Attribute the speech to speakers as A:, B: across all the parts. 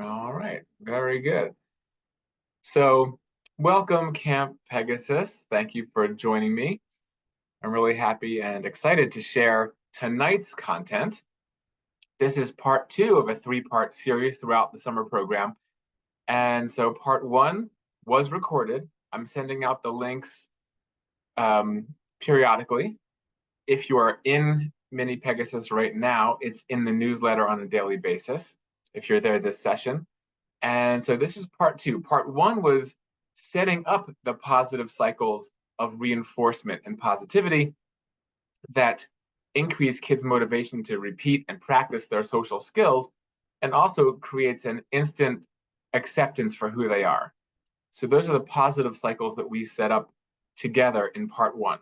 A: All right, very good. So, welcome, Camp Pegasus. Thank you for joining me. I'm really happy and excited to share tonight's content. This is part two of a three-part series throughout the summer program. And so, part one was recorded. I'm sending out the links um, periodically. If you are in Mini Pegasus right now, it's in the newsletter on a daily basis. If you're there this session. And so this is part two. Part one was setting up the positive cycles of reinforcement and positivity that increase kids' motivation to repeat and practice their social skills, and also creates an instant acceptance for who they are. So those are the positive cycles that we set up together in part one.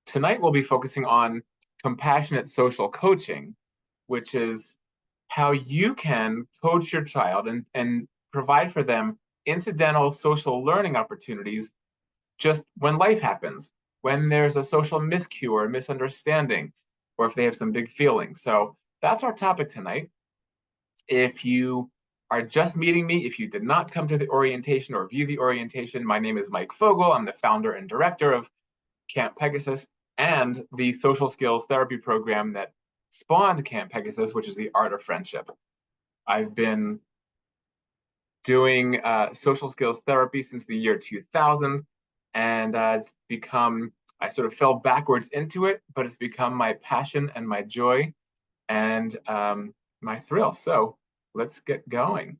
A: Tonight we'll be focusing on compassionate social coaching, which is how you can coach your child and provide for them incidental social learning opportunities just when life happens, when there's a social miscue or misunderstanding, or if they have some big feelings. So that's our topic tonight. If you are just meeting me, if you did not come to the orientation or view the orientation, my name is Mike Fogel. I'm the founder and director of Camp Pegasus and the social skills therapy program that spawned Camp Pegasus, which is the art of friendship. I've been doing social skills therapy since the year 2000, and it's become, I sort of fell backwards into it, but it's become my passion and my joy and my thrill. So let's get going.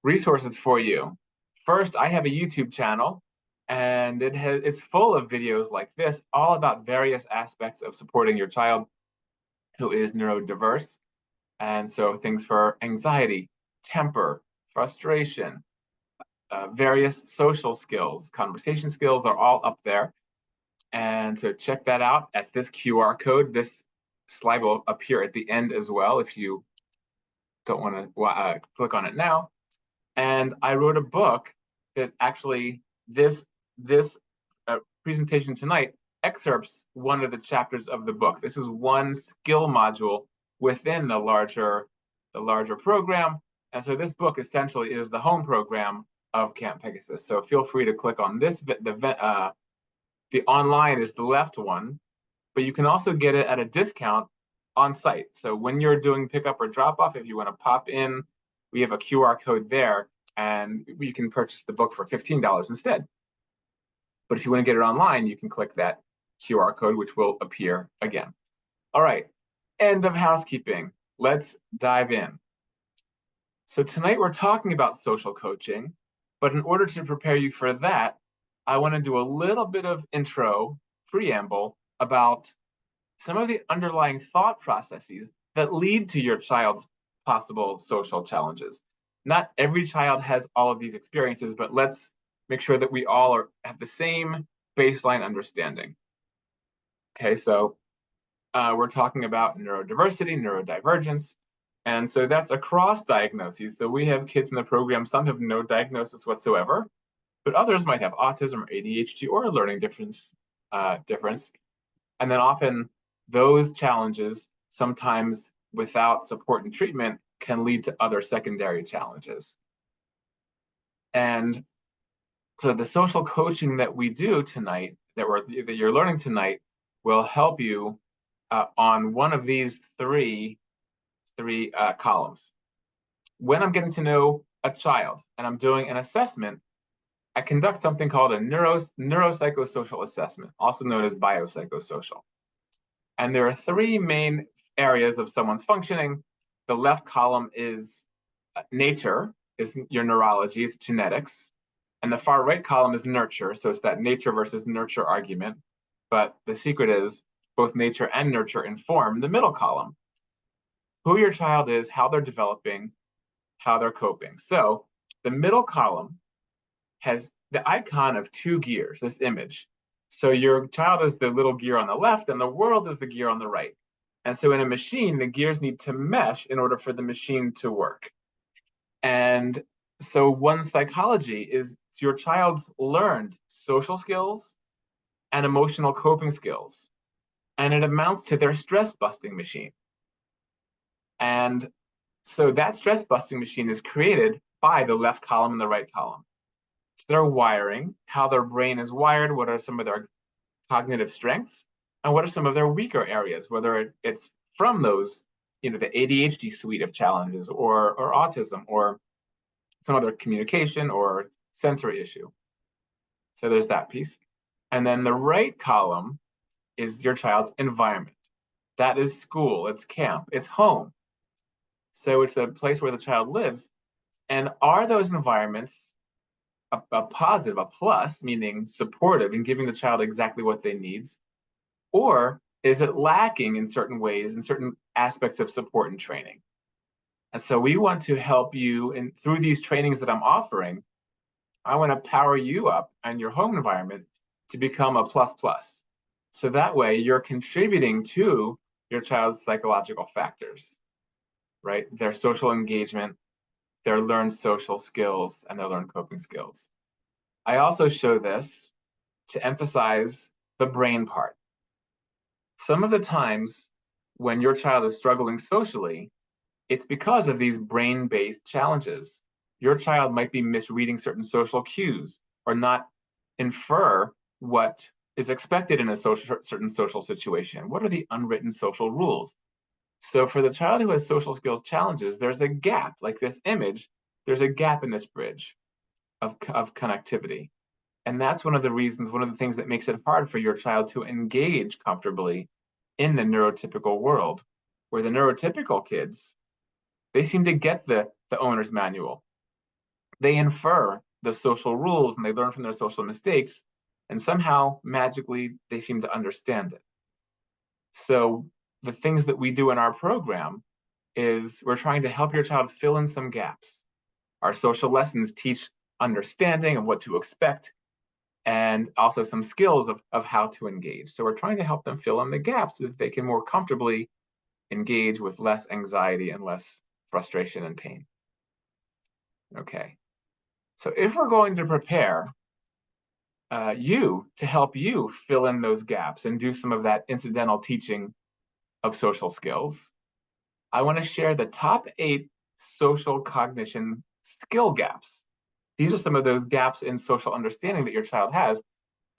A: Resources for you. First, I have a YouTube channel, and it's full of videos like this, all about various aspects of supporting your child who is neurodiverse. And so things for anxiety, temper, frustration, various social skills, conversation skills, they're all up there. And so check that out at this QR code. This slide will appear at the end as well if you don't want to click on it now. And I wrote a book that actually this presentation tonight excerpts one of the chapters of the book. This is one skill module within the larger program. And so this book essentially is the home program of Camp Pegasus. So feel free to click on this. The online is the left one, but you can also get it at a discount on site. So when you're doing pickup or drop off, if you want to pop in, we have a QR code there, and you can purchase the book for $15 instead. But if you want to get it online, you can click that QR code, which will appear again. All right, end of housekeeping. Let's dive in. So tonight we're talking about social coaching, but in order to prepare you for that, I want to do a little bit of intro, preamble about some of the underlying thought processes that lead to your child's possible social challenges. Not every child has all of these experiences, but let's make sure that we all have the same baseline understanding. Okay, so we're talking about neurodiversity, neurodivergence, and so that's across diagnoses. So we have kids in the program, some have no diagnosis whatsoever, but others might have autism or ADHD or a learning difference. And then often those challenges, sometimes without support and treatment, can lead to other secondary challenges. And so the social coaching that we do tonight, that you're learning tonight, will help you on one of these three columns. When I'm getting to know a child and I'm doing an assessment, I conduct something called a neuropsychosocial assessment, also known as biopsychosocial. And there are three main areas of someone's functioning. The left column is nature, is your neurology, it's genetics. And the far right column is nurture, so it's that nature versus nurture argument. But the secret is both nature and nurture inform the middle column. Who your child is, how they're developing, how they're coping. So the middle column has the icon of two gears, this image. So your child is the little gear on the left and the world is the gear on the right. And so in a machine, the gears need to mesh in order for the machine to work. And so one psychology is your child's learned social skills and emotional coping skills. And it amounts to their stress busting machine. And So that stress busting machine is created by the left column and the right column. So their wiring, how their brain is wired, what are some of their cognitive strengths, and what are some of their weaker areas, whether it's from those, the ADHD suite of challenges or autism or some other communication or sensory issue. So there's that piece. And then the right column is your child's environment. That is school, it's camp, it's home. So it's a place where the child lives. And are those environments a positive, a plus, meaning supportive and giving the child exactly what they need? Or is it lacking in certain ways, in certain aspects of support and training? And so we want to help you, and through these trainings that I'm offering, I want to power you up and your home environment to become a plus plus. So that way you're contributing to your child's psychological factors, right? Their social engagement, their learned social skills, and their learned coping skills. I also show this to emphasize the brain part. Some of the times when your child is struggling socially, it's because of these brain-based challenges. Your child might be misreading certain social cues or not infer what is expected in a certain social situation. What are the unwritten social rules? So for the child who has social skills challenges, there's a gap, like this image, there's a gap in this bridge of connectivity. And that's one of the reasons, one of the things that makes it hard for your child to engage comfortably in the neurotypical world, where the neurotypical kids, they seem to get the owner's manual. They infer the social rules and they learn from their social mistakes, and somehow magically they seem to understand it. So the things that we do in our program is we're trying to help your child fill in some gaps. Our social lessons teach understanding of what to expect and also some skills of how to engage. So we're trying to help them fill in the gaps so that they can more comfortably engage with less anxiety and less frustration and pain. Okay, so if we're going to prepare you to help you fill in those gaps and do some of that incidental teaching of social skills, I want to share the top 8 social cognition skill gaps. These are some of those gaps in social understanding that your child has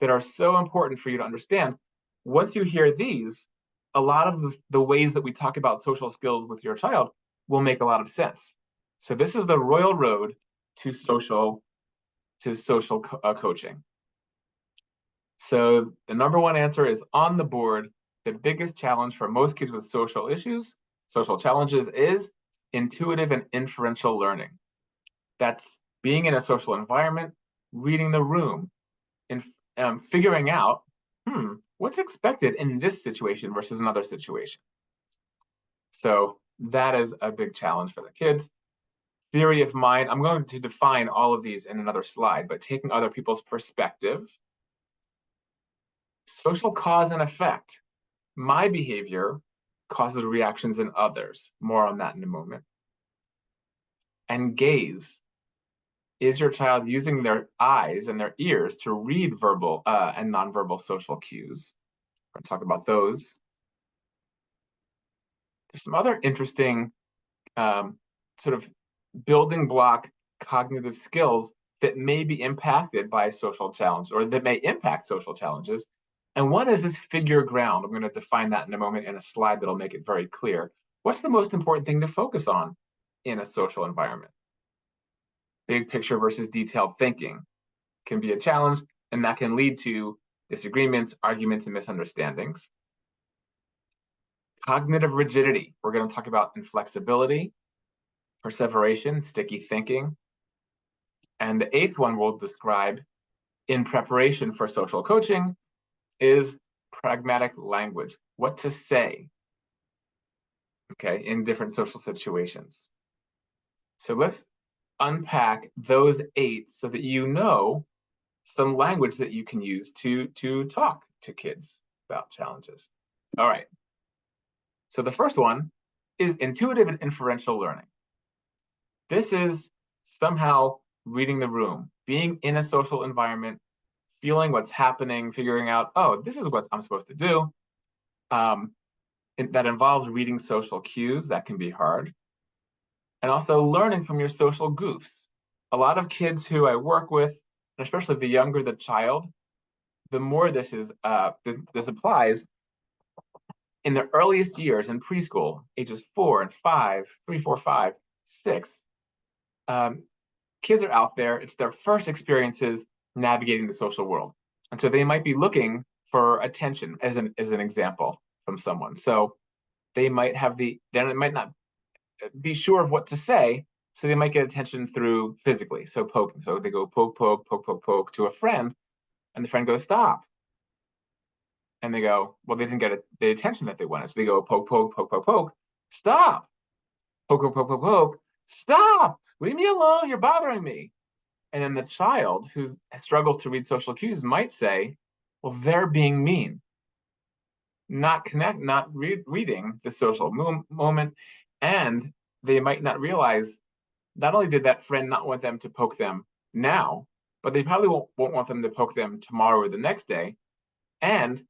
A: that are so important for you to understand. Once you hear these, a lot of the ways that we talk about social skills with your child will make a lot of sense. So this is the royal road to social coaching. So the number 1 answer is on the board. The biggest challenge for most kids with social issues, social challenges, is intuitive and inferential learning. That's being in a social environment, reading the room, and figuring out, what's expected in this situation versus another situation. So that is a big challenge for the kids. Theory of mind, I'm going to define all of these in another slide, but taking other people's perspective. Social cause and effect. My behavior causes reactions in others. More on that in a moment. And gaze. Is your child using their eyes and their ears to read verbal and nonverbal social cues? We're going to talk about those. There's some other interesting sort of building block cognitive skills that may be impacted by social challenge or that may impact social challenges. And one is this figure ground. I'm going to define that in a moment in a slide that'll make it very clear. What's the most important thing to focus on in a social environment? Big picture versus detailed thinking can be a challenge, and that can lead to disagreements, arguments, and misunderstandings. Cognitive rigidity. We're going to talk about inflexibility, perseveration, sticky thinking. And the 8th one we'll describe in preparation for social coaching is pragmatic language, what to say, okay, in different social situations. So let's unpack those 8 so that you know some language that you can use to talk to kids about challenges. All right. So the first one is intuitive and inferential learning. This is somehow reading the room, being in a social environment, feeling what's happening, figuring out, oh, this is what I'm supposed to do. That involves reading social cues. That can be hard. And also learning from your social goofs. A lot of kids who I work with, and especially the younger the child, the more this applies in the earliest years in preschool, ages 4 and 5, 3, 4, 5, 6. Kids are out there. It's their first experiences navigating the social world. And so they might be looking for attention as an example from someone. So they might then it might not be sure of what to say. So they might get attention through physically. So poking. So they go poke, poke, poke, poke, poke to a friend, and the friend goes, stop. And they go, well, they didn't get the attention that they wanted. So they go poke, poke, poke, poke, poke, stop. Poke, poke, poke, poke, poke, stop. Leave me alone. You're bothering me. And then the child who struggles to read social cues might say, well, they're being mean. Not reading the social moment. And they might not realize, not only did that friend not want them to poke them now, but they probably won't want them to poke them tomorrow or the next day. And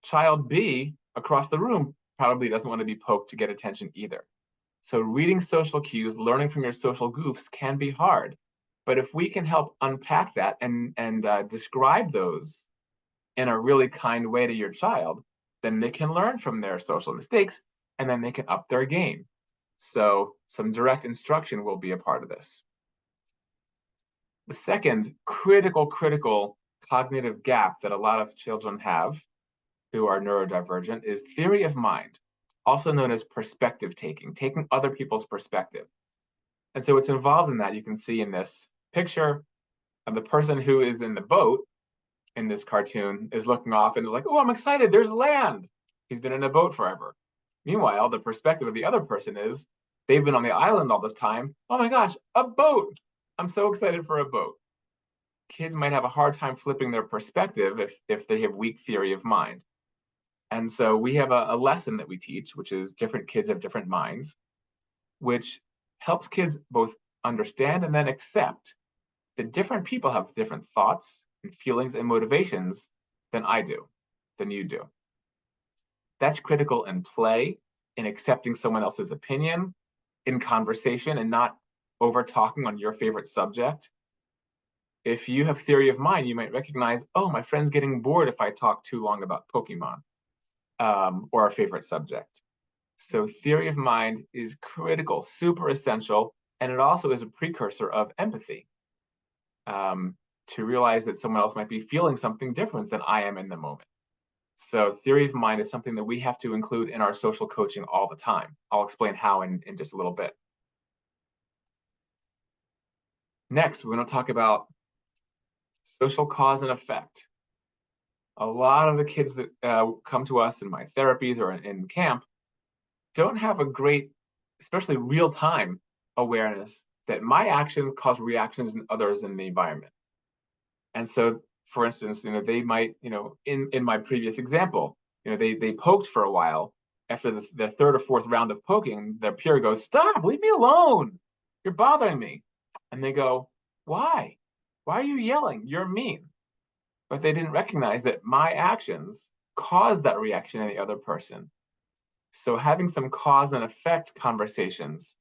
A: child B across the room probably doesn't want to be poked to get attention either. So reading social cues, learning from your social goofs can be hard. But if we can help unpack that and describe those in a really kind way to your child, then they can learn from their social mistakes, and then they can up their game. So some direct instruction will be a part of this. The second critical cognitive gap that a lot of children have who are neurodivergent is theory of mind, also known as perspective taking other people's perspective. And so what's involved in that, you can see in this picture of the person who is in the boat in this cartoon is looking off and is like, oh, I'm excited, there's land. He's been in a boat forever. Meanwhile, the perspective of the other person is, they've been on the island all this time. Oh my gosh, a boat. I'm so excited for a boat. Kids might have a hard time flipping their perspective if they have weak theory of mind. And so we have a lesson that we teach, which is different kids have different minds, which helps kids both understand and then accept that different people have different thoughts and feelings and motivations than I do, than you do. That's critical in play, in accepting someone else's opinion, in conversation, and not over talking on your favorite subject. If you have theory of mind, you might recognize, oh, my friend's getting bored if I talk too long about Pokemon or our favorite subject. So theory of mind is critical, super essential, and it also is a precursor of empathy. To realize that someone else might be feeling something different than I am in the moment. So theory of mind is something that we have to include in our social coaching all the time. I'll explain how in just a little bit. Next, we're going to talk about social cause and effect. A lot of the kids that come to us in my therapies or in camp don't have a great, especially real-time awareness that my actions cause reactions in others in the environment. And so, for instance, they might, in my previous example, they poked for a while. After the third or fourth round of poking, their peer goes, stop, leave me alone. You're bothering me. And they go, why? Why are you yelling? You're mean. But they didn't recognize that my actions caused that reaction in the other person. So having some cause and effect conversations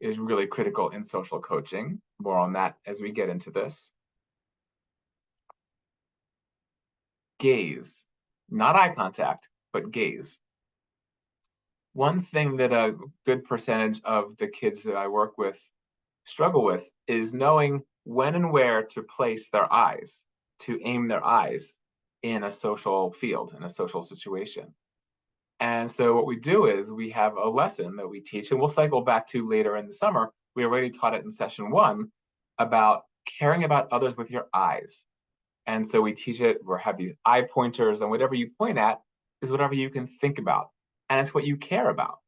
A: is really critical in social coaching. More on that as we get into this. Gaze, not eye contact, but gaze. One thing that a good percentage of the kids that I work with struggle with is knowing when and where to place their eyes, to aim their eyes in a social field, in a social situation. And so what we do is we have a lesson that we teach, and we'll cycle back to later in the summer. We already taught it in session 1 about caring about others with your eyes. And so we teach it, we have these eye pointers, and whatever you point at is whatever you can think about. And it's what you care about.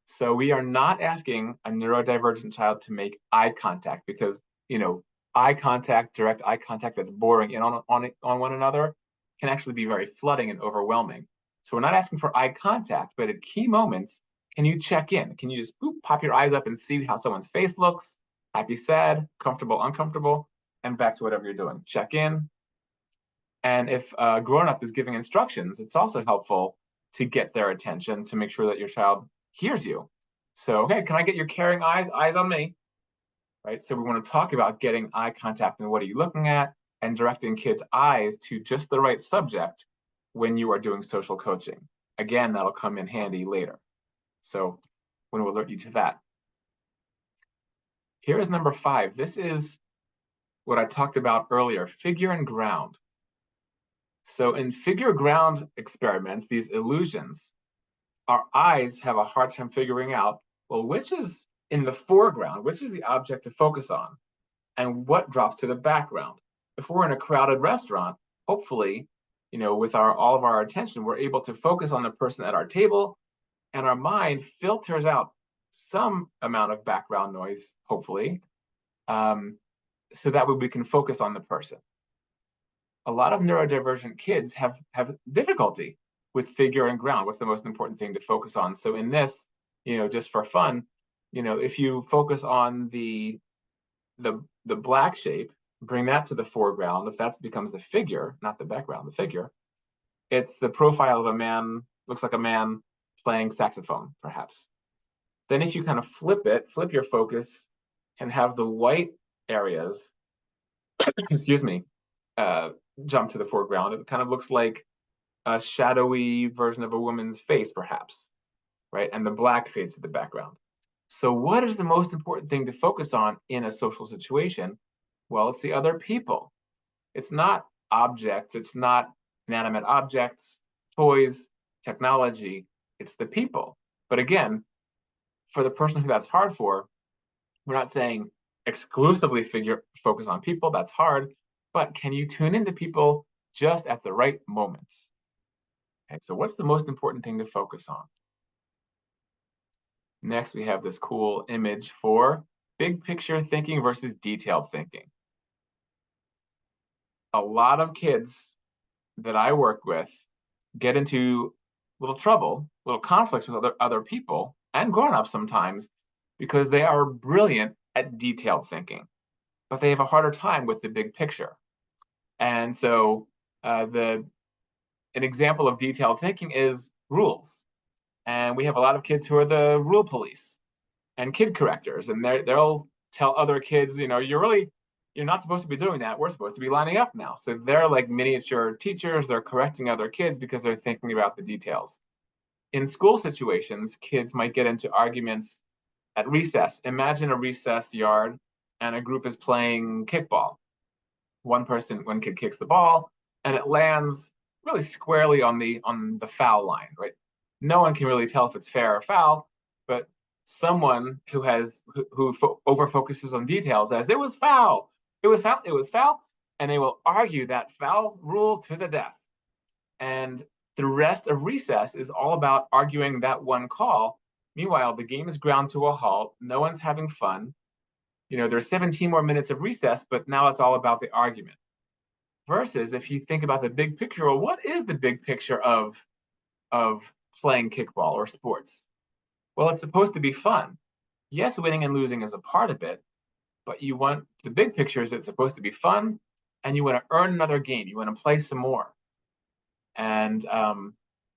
A: So we are not asking a neurodivergent child to make eye contact because, eye contact, direct eye contact that's boring in on one another can actually be very flooding and overwhelming. So we're not asking for eye contact, but at key moments, can you check in? Can you just pop your eyes up and see how someone's face looks? Happy, sad, comfortable, uncomfortable, and back to whatever you're doing. Check in. And if a grown-up is giving instructions, it's also helpful to get their attention to make sure that your child hears you. So, okay, can I get your caring eyes? Eyes on me, right? So we want to talk about getting eye contact and what are you looking at, and directing kids' eyes to just the right subject when you are doing social coaching. Again, that'll come in handy later. So I'm going to alert you to that. Here is number 5. This is what I talked about earlier, figure and ground. So in figure ground experiments, these illusions, our eyes have a hard time figuring out, well, which is in the foreground, which is the object to focus on, and what drops to the background. If we're in a crowded restaurant, hopefully, with all of our attention, we're able to focus on the person at our table, and our mind filters out some amount of background noise, hopefully, so that way we can focus on the person. A lot of neurodivergent kids have difficulty with figure and ground. What's the most important thing to focus on? So in this, just for fun, if you focus on the black shape, bring that to the foreground. If that becomes the figure, not the background, the figure, it's the profile of a man, looks like a man playing saxophone, perhaps. Then if you kind of flip your focus and have the white areas, excuse me, jump to the foreground, it kind of looks like a shadowy version of a woman's face, perhaps, right? And the black fades to the background. So what is the most important thing to focus on in a social situation? Well, it's the other people. It's not objects, it's not inanimate objects, toys, technology, it's the people. But again, for the person who that's hard for, we're not saying exclusively focus on people, that's hard, but can you tune into people just at the right moments? Okay, so what's the most important thing to focus on? Next, we have this cool image for big picture thinking versus detailed thinking. A lot of kids that I work with get into little trouble, little conflicts with other people and grown-ups sometimes because they are brilliant at detailed thinking, but they have a harder time with the big picture. And so an example of detailed thinking is rules. And we have a lot of kids who are the rule police and kid correctors, and they'll tell other kids, you're not supposed to be doing that. We're supposed to be lining up now. So they're like miniature teachers. They're correcting other kids because they're thinking about the details. In school situations, kids might get into arguments at recess. Imagine a recess yard and a group is playing kickball. One kid kicks the ball and it lands really squarely on the foul line, right? No one can really tell if it's fair or foul, but someone who over focuses on details says it was foul, it was foul, it was foul, and they will argue that foul rule to the death. And the rest of recess is all about arguing that one call. Meanwhile, the game is ground to a halt. No one's having fun. There's 17 more minutes of recess, but now it's all about the argument. Versus if you think about the big picture, well, what is the big picture of playing kickball or sports? Well, it's supposed to be fun. Yes, winning and losing is a part of it, but the big picture is it's supposed to be fun, and you want to earn another game. You want to play some more. And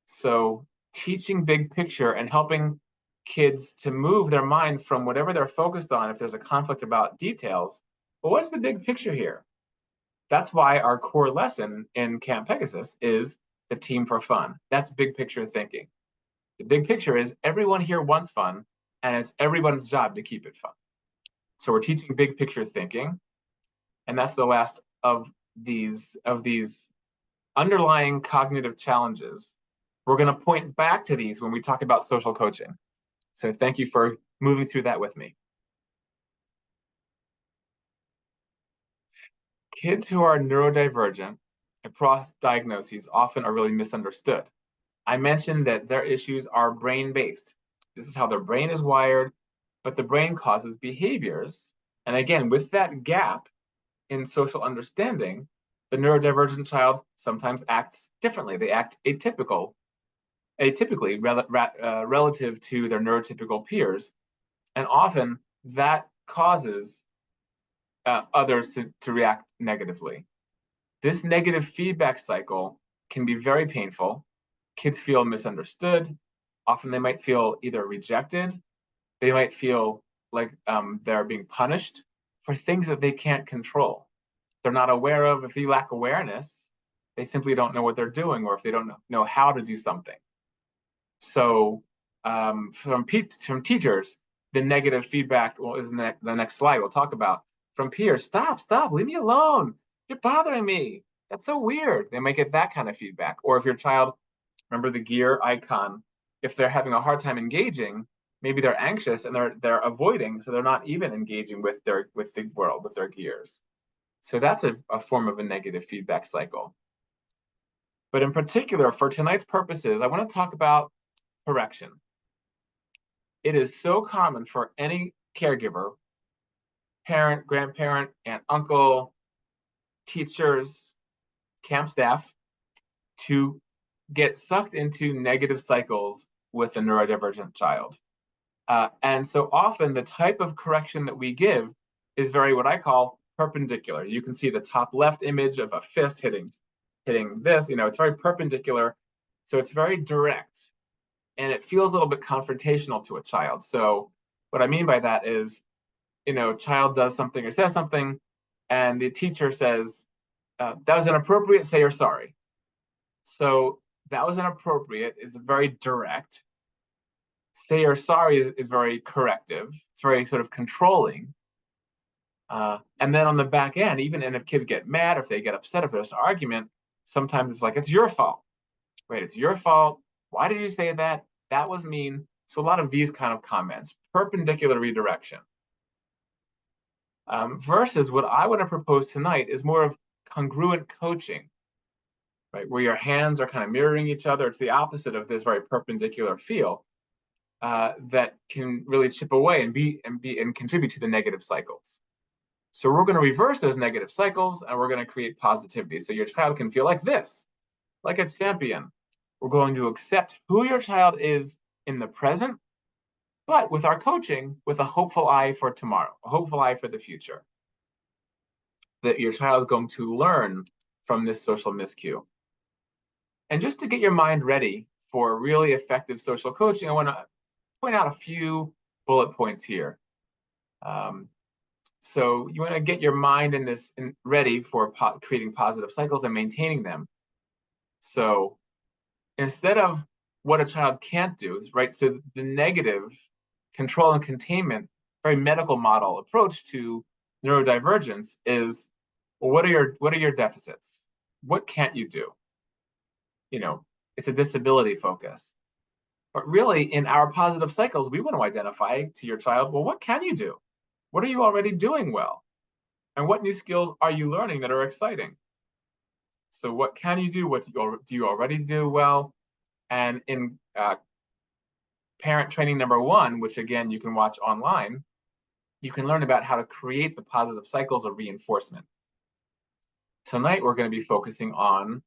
A: so teaching big picture and helping kids to move their mind from whatever they're focused on, if there's a conflict about details, well, what's the big picture here? That's why our core lesson in Camp Pegasus is the team for fun. That's big picture thinking. The big picture is everyone here wants fun, and it's everyone's job to keep it fun. So we're teaching big picture thinking, and that's the last of these underlying cognitive challenges. We're going to point back to these when we talk about social coaching. So thank you for moving through that with me. Kids who are neurodivergent across diagnoses often are really misunderstood. I mentioned that their issues are brain-based. This is how their brain is wired, but the brain causes behaviors. And again, with that gap in social understanding, the neurodivergent child sometimes acts differently. They act atypically relative to their neurotypical peers. And often that causes others to react negatively. This negative feedback cycle can be very painful. Kids feel misunderstood. Often they might feel either rejected They might feel like they're being punished for things that they can't control. They're not aware of. If they lack awareness, they simply don't know what they're doing, or if they don't know how to do something. So from teachers, the negative feedback, well, is the next slide we'll talk about. From peers, stop, leave me alone. You're bothering me. That's so weird. They might get that kind of feedback. Or if your child, remember the gear icon, if they're having a hard time engaging, maybe they're anxious and they're avoiding, so they're not even engaging with the world, with their gears. So that's a form of a negative feedback cycle. But in particular, for tonight's purposes, I want to talk about correction. It is so common for any caregiver, parent, grandparent, aunt, uncle, teachers, camp staff, to get sucked into negative cycles with a neurodivergent child. And so often the type of correction that we give is very what I call perpendicular. You can see the top left image of a fist hitting this, it's very perpendicular. So it's very direct and it feels a little bit confrontational to a child. So what I mean by that is, child does something or says something and the teacher says, that was inappropriate, say you're sorry. So that was inappropriate is very direct. Say you're sorry is very corrective. It's very sort of controlling. And then on the back end, even if kids get mad, if they get upset, if there's an argument, sometimes it's like, it's your fault. Right, it's your fault. Why did you say that? That was mean. So a lot of these kind of comments, perpendicular redirection. Versus what I want to propose tonight is more of congruent coaching, right? Where your hands are kind of mirroring each other. It's the opposite of this very perpendicular feel that can really chip away and contribute to the negative cycles. So we're going to reverse those negative cycles and we're going to create positivity. So your child can feel like this, like a champion. We're going to accept who your child is in the present, but with our coaching, with a hopeful eye for tomorrow, a hopeful eye for the future. That your child is going to learn from this social miscue. And just to get your mind ready for really effective social coaching, I want to point out a few bullet points here. So you want to get your mind ready for creating positive cycles and maintaining them. So instead of what a child can't do, right? So the negative control and containment, very medical model approach to neurodivergence is, well, what are your deficits? What can't you do? It's a disability focus. But really, in our positive cycles, we want to identify to your child, well, what can you do? What are you already doing well? And what new skills are you learning that are exciting? So what can you do? What do you already do well? And in parent training #1, which again, you can watch online, you can learn about how to create the positive cycles of reinforcement. Tonight, we're going to be focusing on,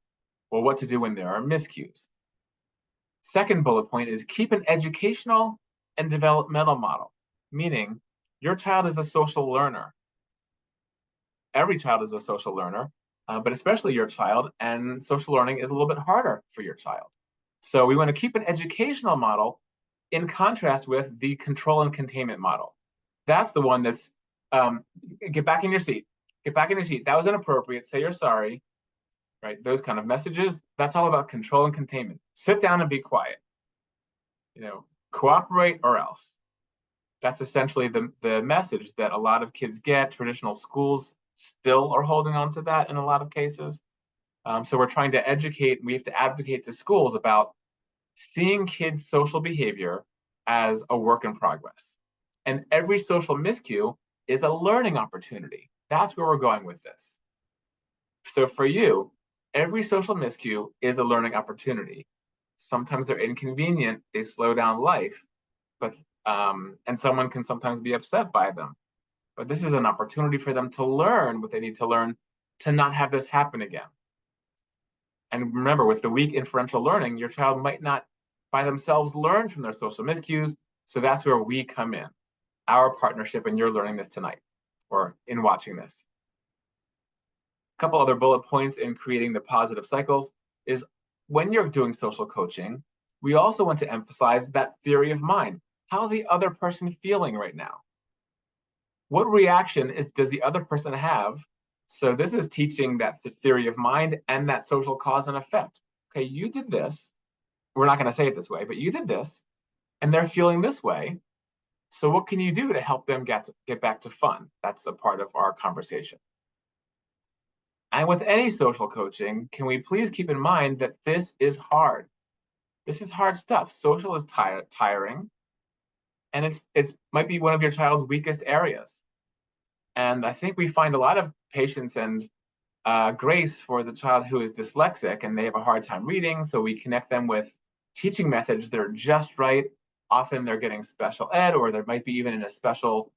A: well, what to do when there are miscues. Second bullet point is keep an educational and developmental model, meaning your child is a social learner. Every child is a social learner, but especially your child, and social learning is a little bit harder for your child. So we want to keep an educational model in contrast with the control and containment model. That's the one that's, get back in your seat. Get back in your seat. That was inappropriate. Say you're sorry. Right? Those kind of messages, that's all about control and containment. Sit down and be quiet. Cooperate or else. That's essentially the message that a lot of kids get. Traditional schools still are holding on to that in a lot of cases. So we're trying to educate, we have to advocate to schools about seeing kids' social behavior as a work in progress. And every social miscue is a learning opportunity. That's where we're going with this. So for you, every social miscue is a learning opportunity. Sometimes they're inconvenient, they slow down life, but and someone can sometimes be upset by them. But this is an opportunity for them to learn what they need to learn to not have this happen again. And remember, with the weak inferential learning, your child might not by themselves learn from their social miscues. So that's where we come in, our partnership, and you're learning this tonight or in watching this. A couple other bullet points in creating the positive cycles is when you're doing social coaching, we also want to emphasize that theory of mind. how's the other person feeling right now? What reaction does the other person have? So this is teaching that theory of mind and that social cause and effect. Okay, you did this. We're not going to say it this way, but you did this, and they're feeling this way. So what can you do to help them get back to fun? That's a part of our conversation. And with any social coaching, can we please keep in mind that this is hard? This is hard stuff. Social is tiring, and it's might be one of your child's weakest areas. And I think we find a lot of patience and grace for the child who is dyslexic and they have a hard time reading. So we connect them with teaching methods that are just right. Often they're getting special ed, or there might be even in a special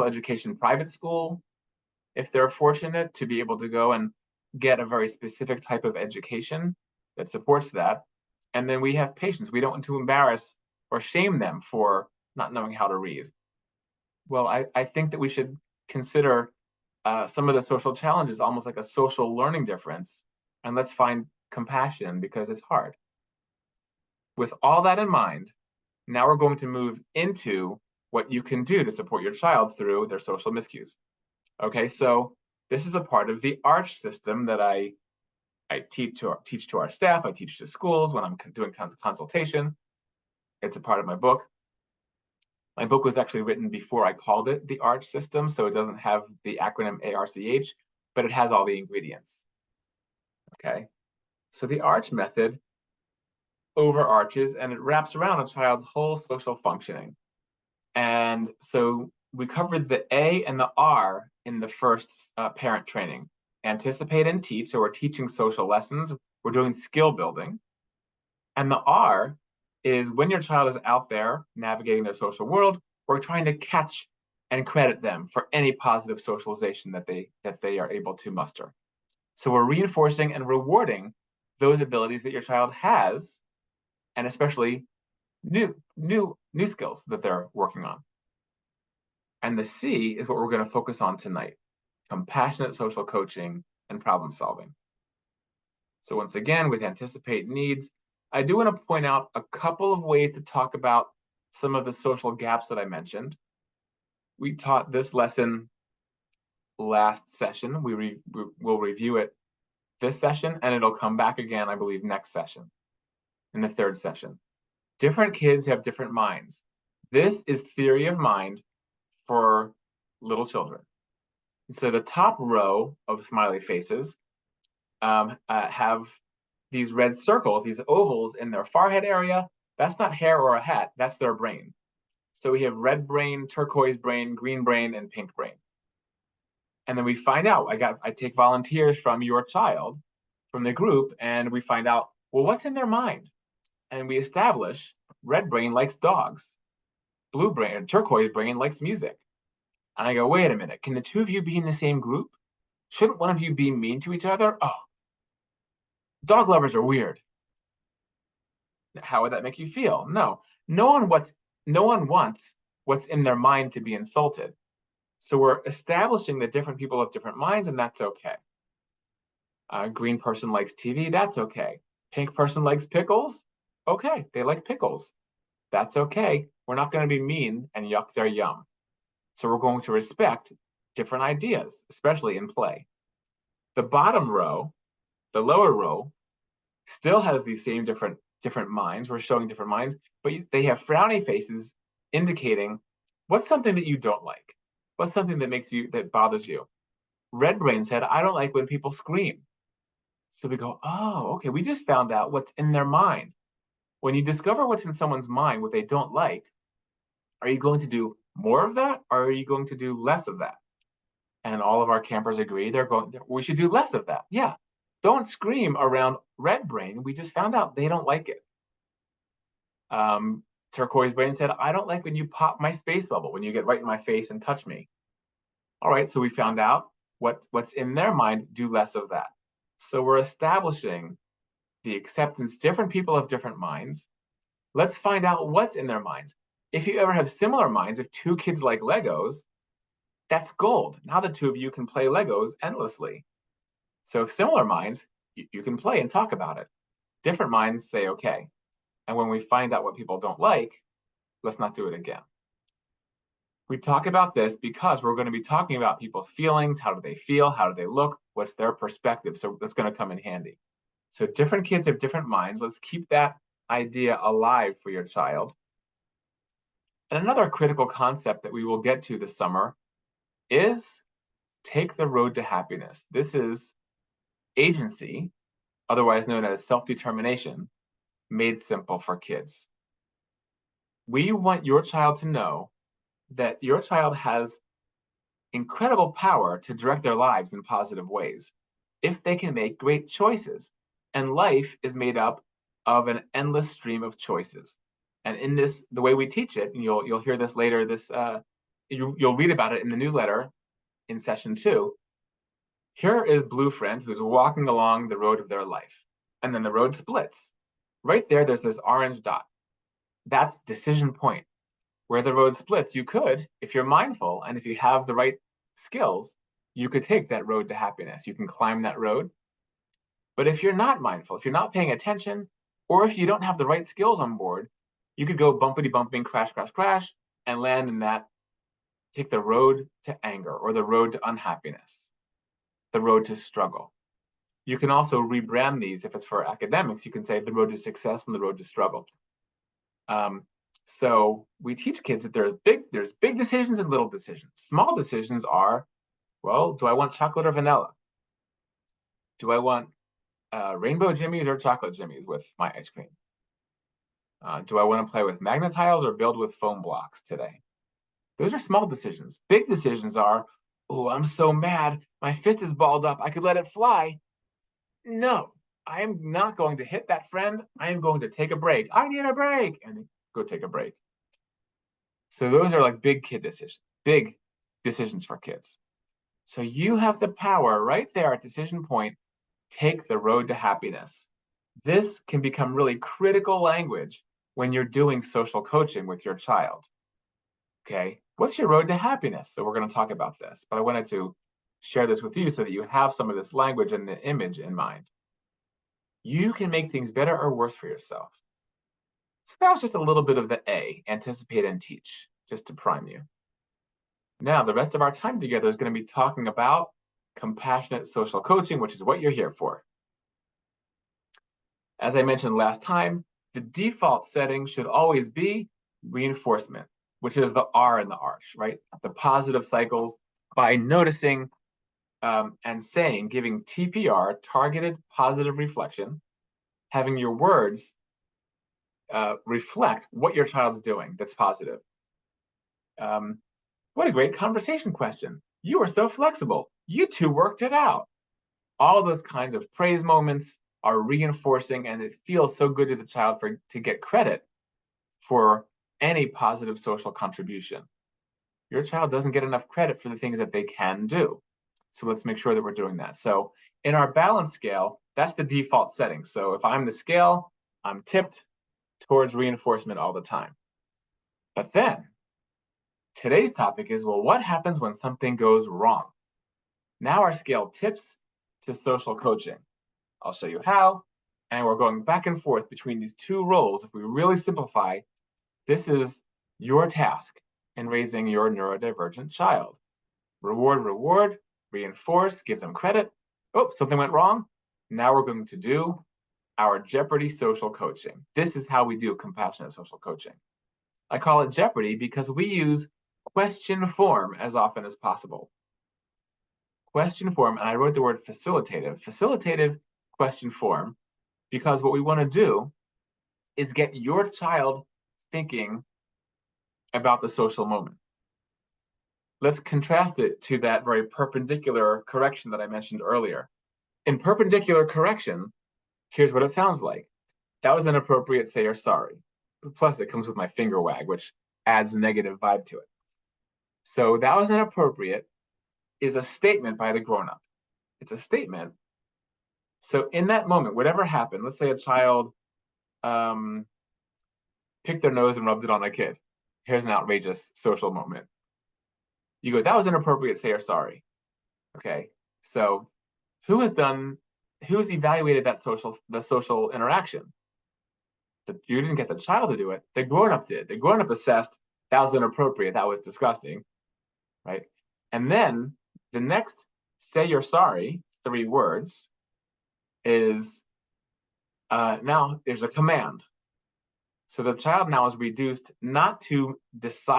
A: education private school, if they're fortunate to be able to go and get a very specific type of education that supports that. And then we have patience. We don't want to embarrass or shame them for not knowing how to read. Well, I think that we should consider some of the social challenges almost like a social learning difference, and let's find compassion because it's hard. With all that in mind, now we're going to move into what you can do to support your child through their social miscues. Okay, so this is a part of the 𝗷cie system that I teach to our staff, I teach to schools when I'm doing consultation. It's a part of my book. My book was actually written before I called it the 𝗷cie system, so it doesn't have the acronym ARCH, but it has all the ingredients. Okay, so the 𝗷cie method overarches and it wraps around a child's whole social functioning. And so we covered the A and the R in the first parent training. Anticipate and teach, so we're teaching social lessons, we're doing skill building. And the R is when your child is out there navigating their social world, we're trying to catch and credit them for any positive socialization that they are able to muster. So we're reinforcing and rewarding those abilities that your child has, and especially new skills that they're working on. And the C is what we're going to focus on tonight: compassionate social coaching and problem solving. So once again, with anticipate needs, I do want to point out a couple of ways to talk about some of the social gaps that I mentioned. We taught this lesson last session. We'll review it this session, and it'll come back again, I believe, next session, in the third session. Different kids have different minds. This is theory of mind for little children. So the top row of smiley faces have these red circles, these ovals in their forehead area. That's not hair or a hat, that's their brain. So we have red brain, turquoise brain, green brain, and pink brain. And then we find out, I take volunteers from your child, from the group, and we find out, well, what's in their mind? And we establish red brain likes dogs, blue brain or turquoise brain likes music. And I go, wait a minute, can the two of you be in the same group? Shouldn't one of you be mean to each other? Oh, dog lovers are weird. How would that make you feel? No one wants what's in their mind to be insulted. So we're establishing that different people have different minds, and that's okay. Green person likes TV, that's okay. Pink person likes pickles, okay, they like pickles. That's okay. We're not going to be mean and yuck their yum. So we're going to respect different ideas, especially in play. The bottom row, the lower row, still has these same different minds. We're showing different minds, but they have frowny faces indicating what's something that you don't like. What's something that bothers you? Red brain said, I don't like when people scream. So we go, oh, okay, we just found out what's in their mind. When you discover what's in someone's mind, what they don't like, are you going to do more of that, or are you going to do less of that? And all of our campers agree we should do less of that. Yeah, don't scream around red brain. We just found out they don't like it. Turquoise brain said, I don't like when you pop my space bubble, when you get right in my face and touch me. All right, so we found out what's in their mind, do less of that. So we're establishing the acceptance. Different people have different minds. Let's find out what's in their minds. If you ever have similar minds, if two kids like Legos, that's gold. Now the two of you can play Legos endlessly. So if similar minds, you can play and talk about it. Different minds say, okay. And when we find out what people don't like, Let's not do it again. We talk about this because we're going to be talking about people's feelings. How do they feel? How do they look? What's their perspective? So that's going to come in handy. So different kids have different minds. Let's keep that idea alive for your child. And another critical concept that we will get to this summer is take the road to happiness. This is agency, otherwise known as self-determination, made simple for kids. We want your child to know that your child has incredible power to direct their lives in positive ways if they can make great choices. And life is made up of an endless stream of choices. And in this, the way we teach it, and you'll hear this later, you'll read about it in the newsletter in session 2. Here is Blue Friend who's walking along the road of their life. And then the road splits. Right there, there's this orange dot. That's decision point. Where the road splits, you could, if you're mindful and if you have the right skills, you could take that road to happiness. You can climb that road. But if you're not mindful, if you're not paying attention, or if you don't have the right skills on board, you could go bumpity bumping, crash, crash, crash, and land in that, take the road to anger or the road to unhappiness, the road to struggle. You can also rebrand these. If it's for academics, you can say the road to success and the road to struggle. So we teach kids that there's big decisions and little decisions. Small decisions are, well, do I want chocolate or vanilla? Do I want rainbow jimmies or chocolate jimmies with my ice cream? Do I want to play with magnet tiles or build with foam blocks today? Those are small decisions. Big decisions are, oh, I'm so mad. My fist is balled up. I could let it fly. No, I am not going to hit that friend. I am going to take a break. I need a break. And go take a break. So those are like big decisions for kids. So you have the power right there at decision point, take the road to happiness. This can become really critical language when you're doing social coaching with your child. Okay, what's your road to happiness? So we're going to talk about this, but I wanted to share this with you so that you have some of this language and the image in mind. You can make things better or worse for yourself. So that was just a little bit of the A, anticipate and teach, just to prime you. Now, the rest of our time together is going to be talking about compassionate social coaching, which is what you're here for. As I mentioned last time, the default setting should always be reinforcement, which is the R in the arch, right? The positive cycles by noticing and saying, giving TPR, targeted positive reflection, having your words reflect what your child's doing that's positive. What a great conversation question. You are so flexible. You two worked it out. All those kinds of praise moments are reinforcing, and it feels so good to the child to get credit for any positive social contribution. Your child doesn't get enough credit for the things that they can do. So let's make sure that we're doing that. So in our balance scale, that's the default setting. So if I'm the scale, I'm tipped towards reinforcement all the time. But then today's topic is, well, what happens when something goes wrong? Now our scale tips to social coaching. I'll show you how, and we're going back and forth between these two roles. If we really simplify, this is your task in raising your neurodivergent child. Reward, reward, reinforce, give them credit. Oh, something went wrong. Now we're going to do our Jeopardy social coaching. This is how we do compassionate social coaching. I call it Jeopardy because we use question form as often as possible. Question form, and I wrote the word facilitative question form, because what we want to do is get your child thinking about the social moment. Let's contrast it to that very perpendicular correction that I mentioned earlier. In perpendicular correction, here's what it sounds like. That was inappropriate, say you're sorry. Plus, it comes with my finger wag, which adds a negative vibe to it. So that was inappropriate is a statement by the grown-up. It's a statement. So in that moment, whatever happened, let's say a child picked their nose and rubbed it on a kid. Here's an outrageous social moment. You go, that was inappropriate, say you're sorry. Okay, so who's evaluated the social interaction? You didn't get the child to do it. The grown-up did. The grown-up assessed that was inappropriate. That was disgusting, right? And then the next "say you're sorry" 3 words is now there's a command. So the child now is reduced not to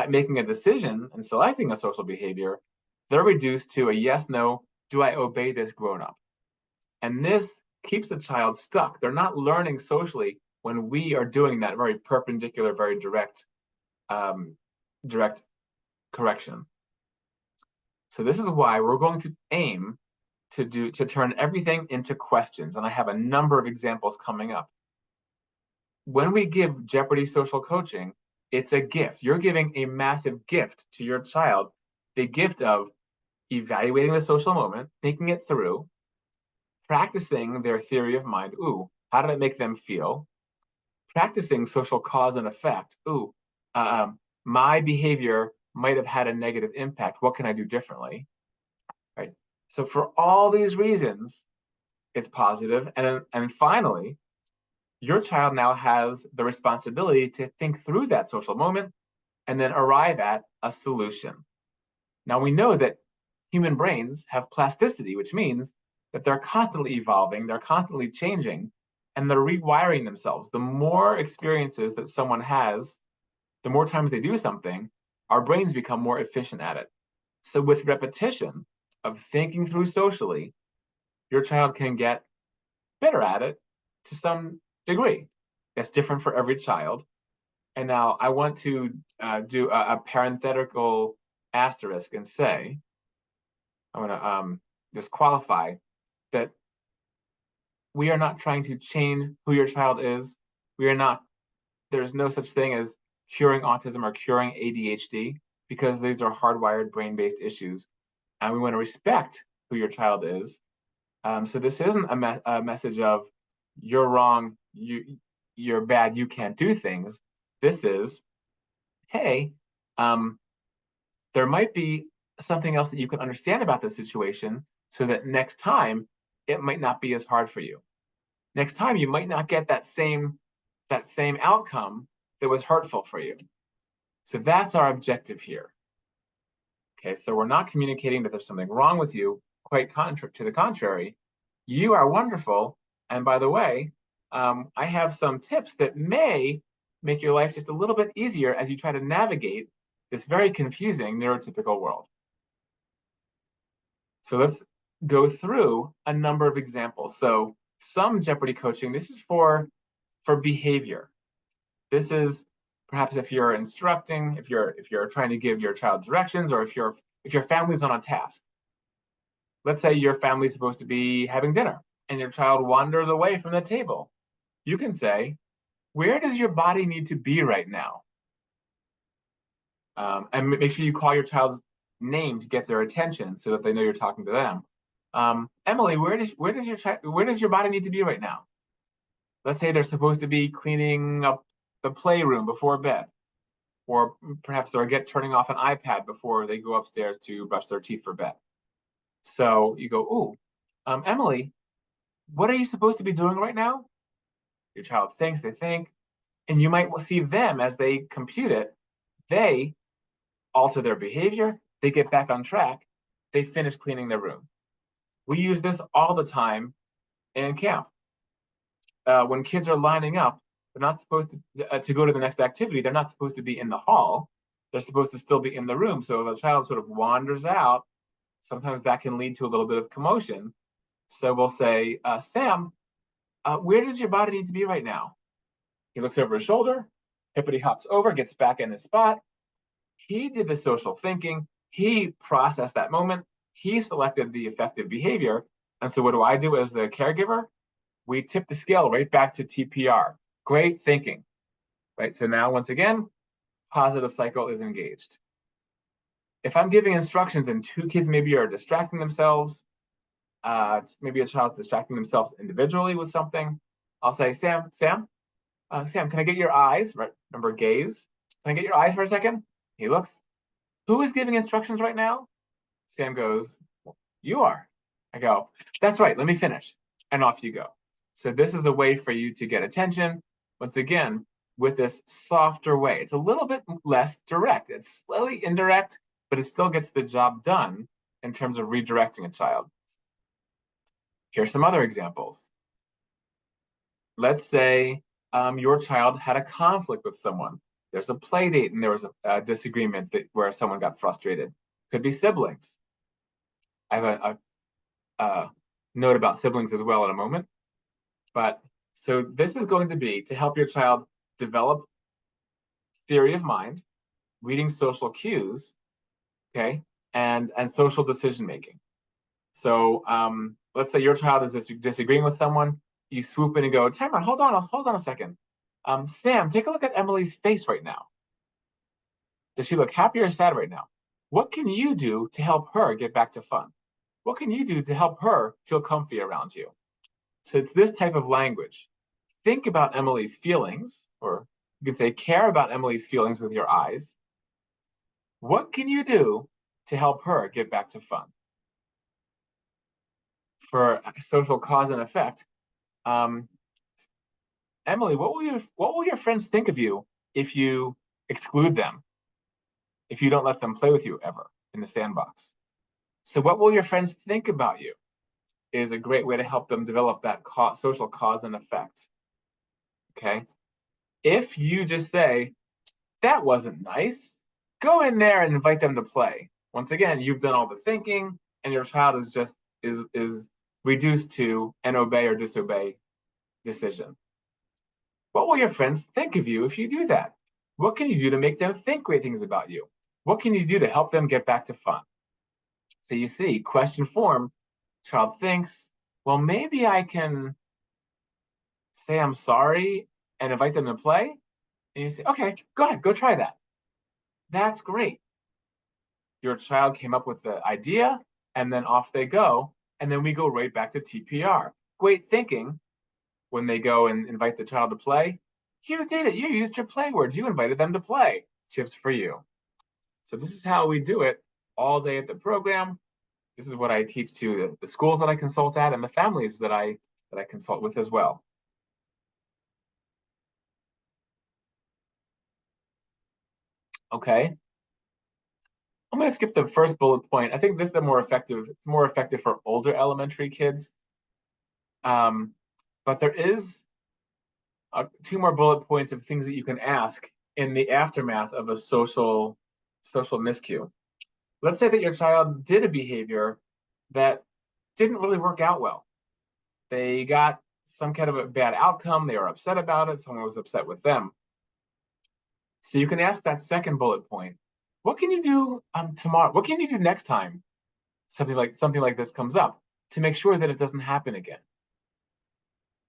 A: making a decision and selecting a social behavior. They're reduced to a yes, no, do I obey this grown-up? And this keeps the child stuck. They're not learning socially when we are doing that very perpendicular, very direct correction. So this is why we're going to aim to turn everything into questions. And I have a number of examples coming up. When we give Jeopardy social coaching, it's a gift. You're giving a massive gift to your child, the gift of evaluating the social moment, thinking it through, practicing their theory of mind. Ooh, how did it make them feel? Practicing social cause and effect. Ooh, my behavior might have had a negative impact. What can I do differently? Right. So for all these reasons, it's positive. And finally, your child now has the responsibility to think through that social moment and then arrive at a solution. Now we know that human brains have plasticity, which means that they're constantly evolving, they're constantly changing, and they're rewiring themselves. The more experiences that someone has, the more times they do something, our brains become more efficient at it. So with repetition of thinking through socially, your child can get better at it to some degree. That's different for every child. And now I want to do a parenthetical asterisk and say, I want to just qualify that we are not trying to change who your child is. We are not, there's no such thing as curing autism or curing ADHD, because these are hardwired brain-based issues. And we want to respect who your child is. So this isn't a message of you're wrong, you're bad, you can't do things. This is, hey, there might be something else that you can understand about the situation so that next time it might not be as hard for you. Next time you might not get that same outcome that was hurtful for you. So that's our objective here. Okay, so we're not communicating that there's something wrong with you. Quite to the contrary, you are wonderful. And by the way, I have some tips that may make your life just a little bit easier as you try to navigate this very confusing neurotypical world. So let's go through a number of examples. So some Jeopardy coaching, this is for behavior. This is perhaps if you're instructing, if you're trying to give your child directions, or if your family's on a task. Let's say your family's supposed to be having dinner and your child wanders away from the table. You can say, where does your body need to be right now? And make sure you call your child's name to get their attention so that they know you're talking to them. Emily, where does your body need to be right now? Let's say they're supposed to be cleaning up the playroom before bed, or perhaps they're turning off an iPad before they go upstairs to brush their teeth for bed. So you go, ooh, Emily, what are you supposed to be doing right now? Your child thinks, they think, and you might see them as they compute it, they alter their behavior, they get back on track, they finish cleaning their room. We use this all the time in camp. When kids are lining up, they're not supposed to go to the next activity. They're not supposed to be in the hall. They're supposed to still be in the room. So if a child sort of wanders out, sometimes that can lead to a little bit of commotion. So we'll say, Sam, where does your body need to be right now? He looks over his shoulder, hippity hops over, gets back in his spot. He did the social thinking. He processed that moment. He selected the effective behavior. And so what do I do as the caregiver? We tip the scale right back to TPR. Great thinking, right? So now, once again, positive cycle is engaged. If I'm giving instructions and 2 kids maybe are distracting themselves, maybe a child's distracting themselves individually with something, I'll say, Sam, can I get your eyes? Right? Remember, gaze. Can I get your eyes for a second? He looks. Who is giving instructions right now? Sam goes, you are. I go, that's right, let me finish. And off you go. So this is a way for you to get attention, once again, with this softer way. It's a little bit less direct. It's slightly indirect, but it still gets the job done in terms of redirecting a child. Here's some other examples. Let's say your child had a conflict with someone. There's a play date and there was a disagreement where someone got frustrated. Could be siblings. I have a note about siblings as well in a moment. But so this is going to be to help your child develop theory of mind, reading social cues, okay, and social decision making. So let's say your child is disagreeing with someone. You swoop in and go, time out, hold on a second. Sam, take a look at Emily's face right now. Does she look happy or sad right now? What can you do to help her get back to fun? What can you do to help her feel comfy around you? So it's this type of language. Think about Emily's feelings, or you can say care about Emily's feelings with your eyes. What can you do to help her get back to fun? For social cause and effect, Emily, what will your friends think of you if you exclude them? If you don't let them play with you ever in the sandbox? So what will your friends think about you is a great way to help them develop that social cause and effect. Okay. If you just say, that wasn't nice, go in there and invite them to play. Once again, you've done all the thinking and your child is just is reduced to an obey or disobey decision. What will your friends think of you if you do that? What can you do to make them think great things about you? What can you do to help them get back to fun? So you see, question form, child thinks, well, maybe I can say I'm sorry and invite them to play. And you say, okay, go ahead, go try that. That's great. Your child came up with the idea, and then off they go. And then we go right back to TPR. Great thinking when they go and invite the child to play. You did it. You used your play words. You invited them to play. Chips for you. So this is how we do it all day at the program. This is what I teach to the schools that I consult at and the families that I consult with as well. Okay. I'm going to skip the first bullet point. I think this is the more effective. It's more effective for older elementary kids. But there is two more bullet points of things that you can ask in the aftermath of a social miscue. Let's say that your child did a behavior that didn't really work out well. They got some kind of a bad outcome. They were upset about it. Someone was upset with them. So you can ask that second bullet point. What can you do tomorrow? What can you do next time something like this comes up to make sure that it doesn't happen again?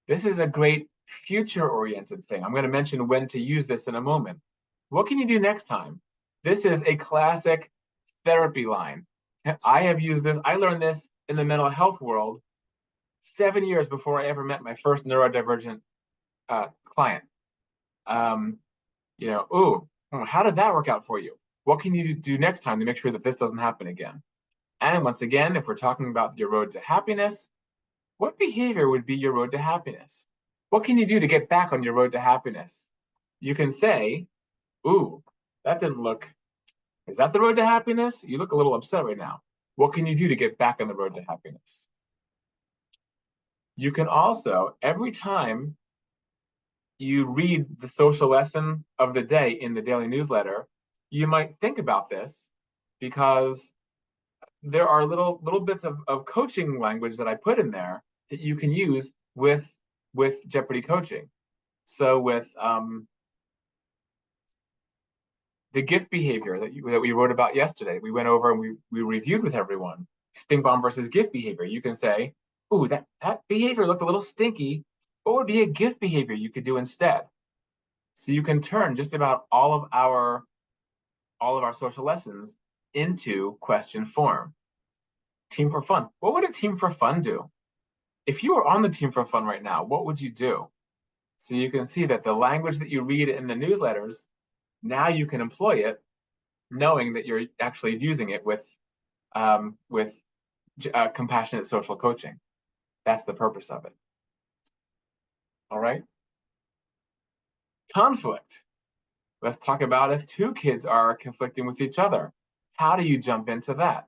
A: This is a great future-oriented thing. I'm going to mention when to use this in a moment. What can you do next time? This is a classic therapy line. I have used this. I learned this in the mental health world 7 years before I ever met my first neurodivergent client. How did that work out for you? What can you do next time to make sure that this doesn't happen again? And once again, if we're talking about your road to happiness, what behavior would be your road to happiness? What can you do to get back on your road to happiness? You can say, ooh, that didn't look, is that the road to happiness? You look a little upset right now. What can you do to get back on the road to happiness? You can also, every time you read the social lesson of the day in the daily newsletter, you might think about this because there are little bits of coaching language that I put in there that you can use with Jeopardy coaching. So with the gift behavior that we wrote about yesterday, we went over and we reviewed with everyone. Stink bomb versus gift behavior. You can say, ooh, that behavior looked a little stinky. What would be a gift behavior you could do instead? So you can turn just about all of our social lessons into question form. Team for Fun. What would a Team for Fun do? If you were on the Team for Fun right now, what would you do? So you can see that the language that you read in the newsletters, now you can employ it, knowing that you're actually using it with compassionate social coaching. That's the purpose of it. All right. Conflict. Let's talk about if two kids are conflicting with each other. How do you jump into that?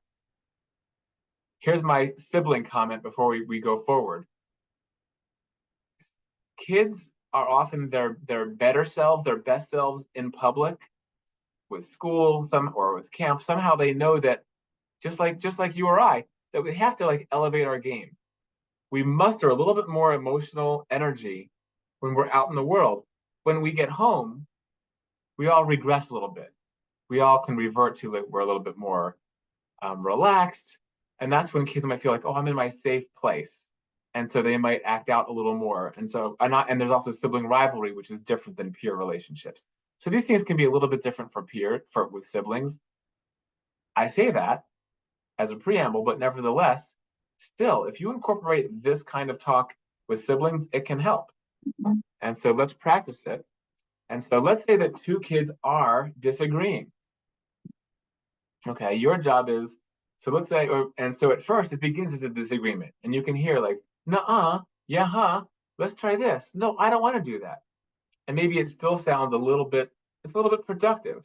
A: Here's my sibling comment before we go forward. Kids are often their better selves, their best selves in public, with school, or with camp. Somehow they know that just like you or I, that we have to like elevate our game. We muster a little bit more emotional energy when we're out in the world. When we get home, we all regress a little bit. We all can revert to like we're a little bit more relaxed, and that's when kids might feel like, oh, I'm in my safe place, and so they might act out a little more. And so, and there's also sibling rivalry, which is different than peer relationships. So these things can be a little bit different with siblings. I say that as a preamble, but nevertheless, still, if you incorporate this kind of talk with siblings, it can help. And so let's practice it. And so let's say that two kids are disagreeing. Okay, your job is, so let's say, and so at first it begins as a disagreement, and you can hear like, nuh-uh, yeah, huh, let's try this. No, I don't want to do that. And maybe it still sounds it's a little bit productive.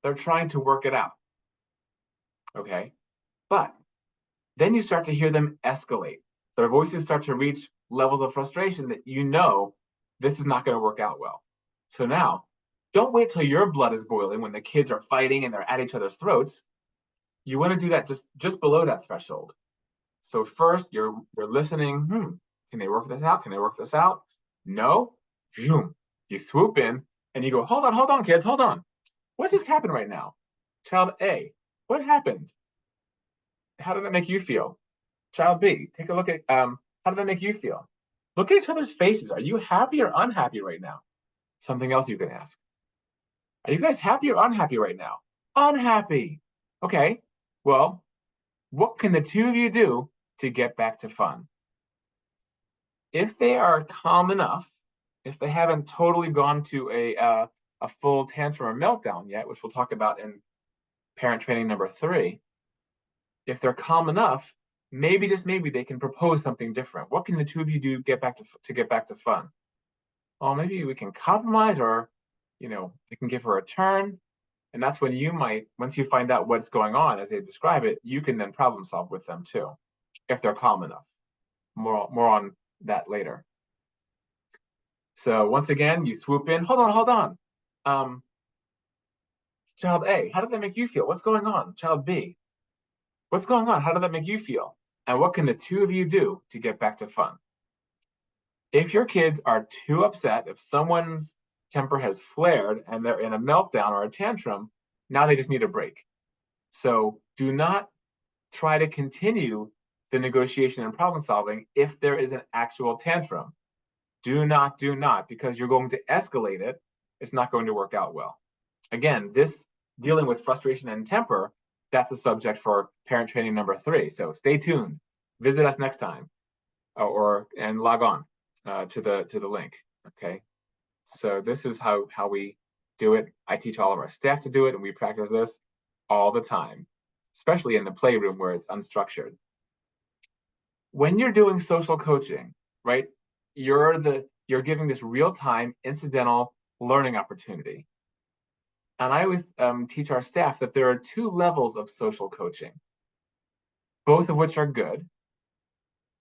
A: They're trying to work it out. Okay, but then you start to hear them escalate. Their voices start to reach levels of frustration that you know this is not going to work out well. So now, don't wait till your blood is boiling when the kids are fighting and they're at each other's throats. You want to do that just below that threshold. So first, you're listening. Can they work this out? Can they work this out? No. Zoom. You swoop in and you go, hold on, kids, hold on. What just happened right now? Child A, what happened? How did that make you feel? Child B, take a look at how did that make you feel? Look at each other's faces. Are you happy or unhappy right now? Something else you can ask. Are you guys happy or unhappy right now? Unhappy. Okay. Well, what can the two of you do to get back to fun? If they are calm enough, if they haven't totally gone to a full tantrum or meltdown yet, which we'll talk about in parent training number 3, if they're calm enough, maybe just maybe they can propose something different. What can the two of you do to get back to fun? Well, maybe we can compromise, or I can give her a turn. And that's when you might, once you find out what's going on as they describe it, you can then problem solve with them too, if they're calm enough. More on that later. So once again, you swoop in. Hold on. Child A, how did that make you feel? What's going on? Child B, what's going on? How did that make you feel? And what can the two of you do to get back to fun? If your kids are too upset, if someone's temper has flared and they're in a meltdown or a tantrum, now they just need a break. So do not try to continue the negotiation and problem solving if there is an actual tantrum. Do not, because you're going to escalate it. It's not going to work out well. Again, this dealing with frustration and temper, that's the subject for parent training number 3. So stay tuned. Visit us next time, and log on to the link. Okay. So this is how we do it. I teach all of our staff to do it, and we practice this all the time, especially in the playroom where it's unstructured. When you're doing social coaching, right, you're giving this real-time incidental learning opportunity. And I always teach our staff that there are 2 levels of social coaching, both of which are good.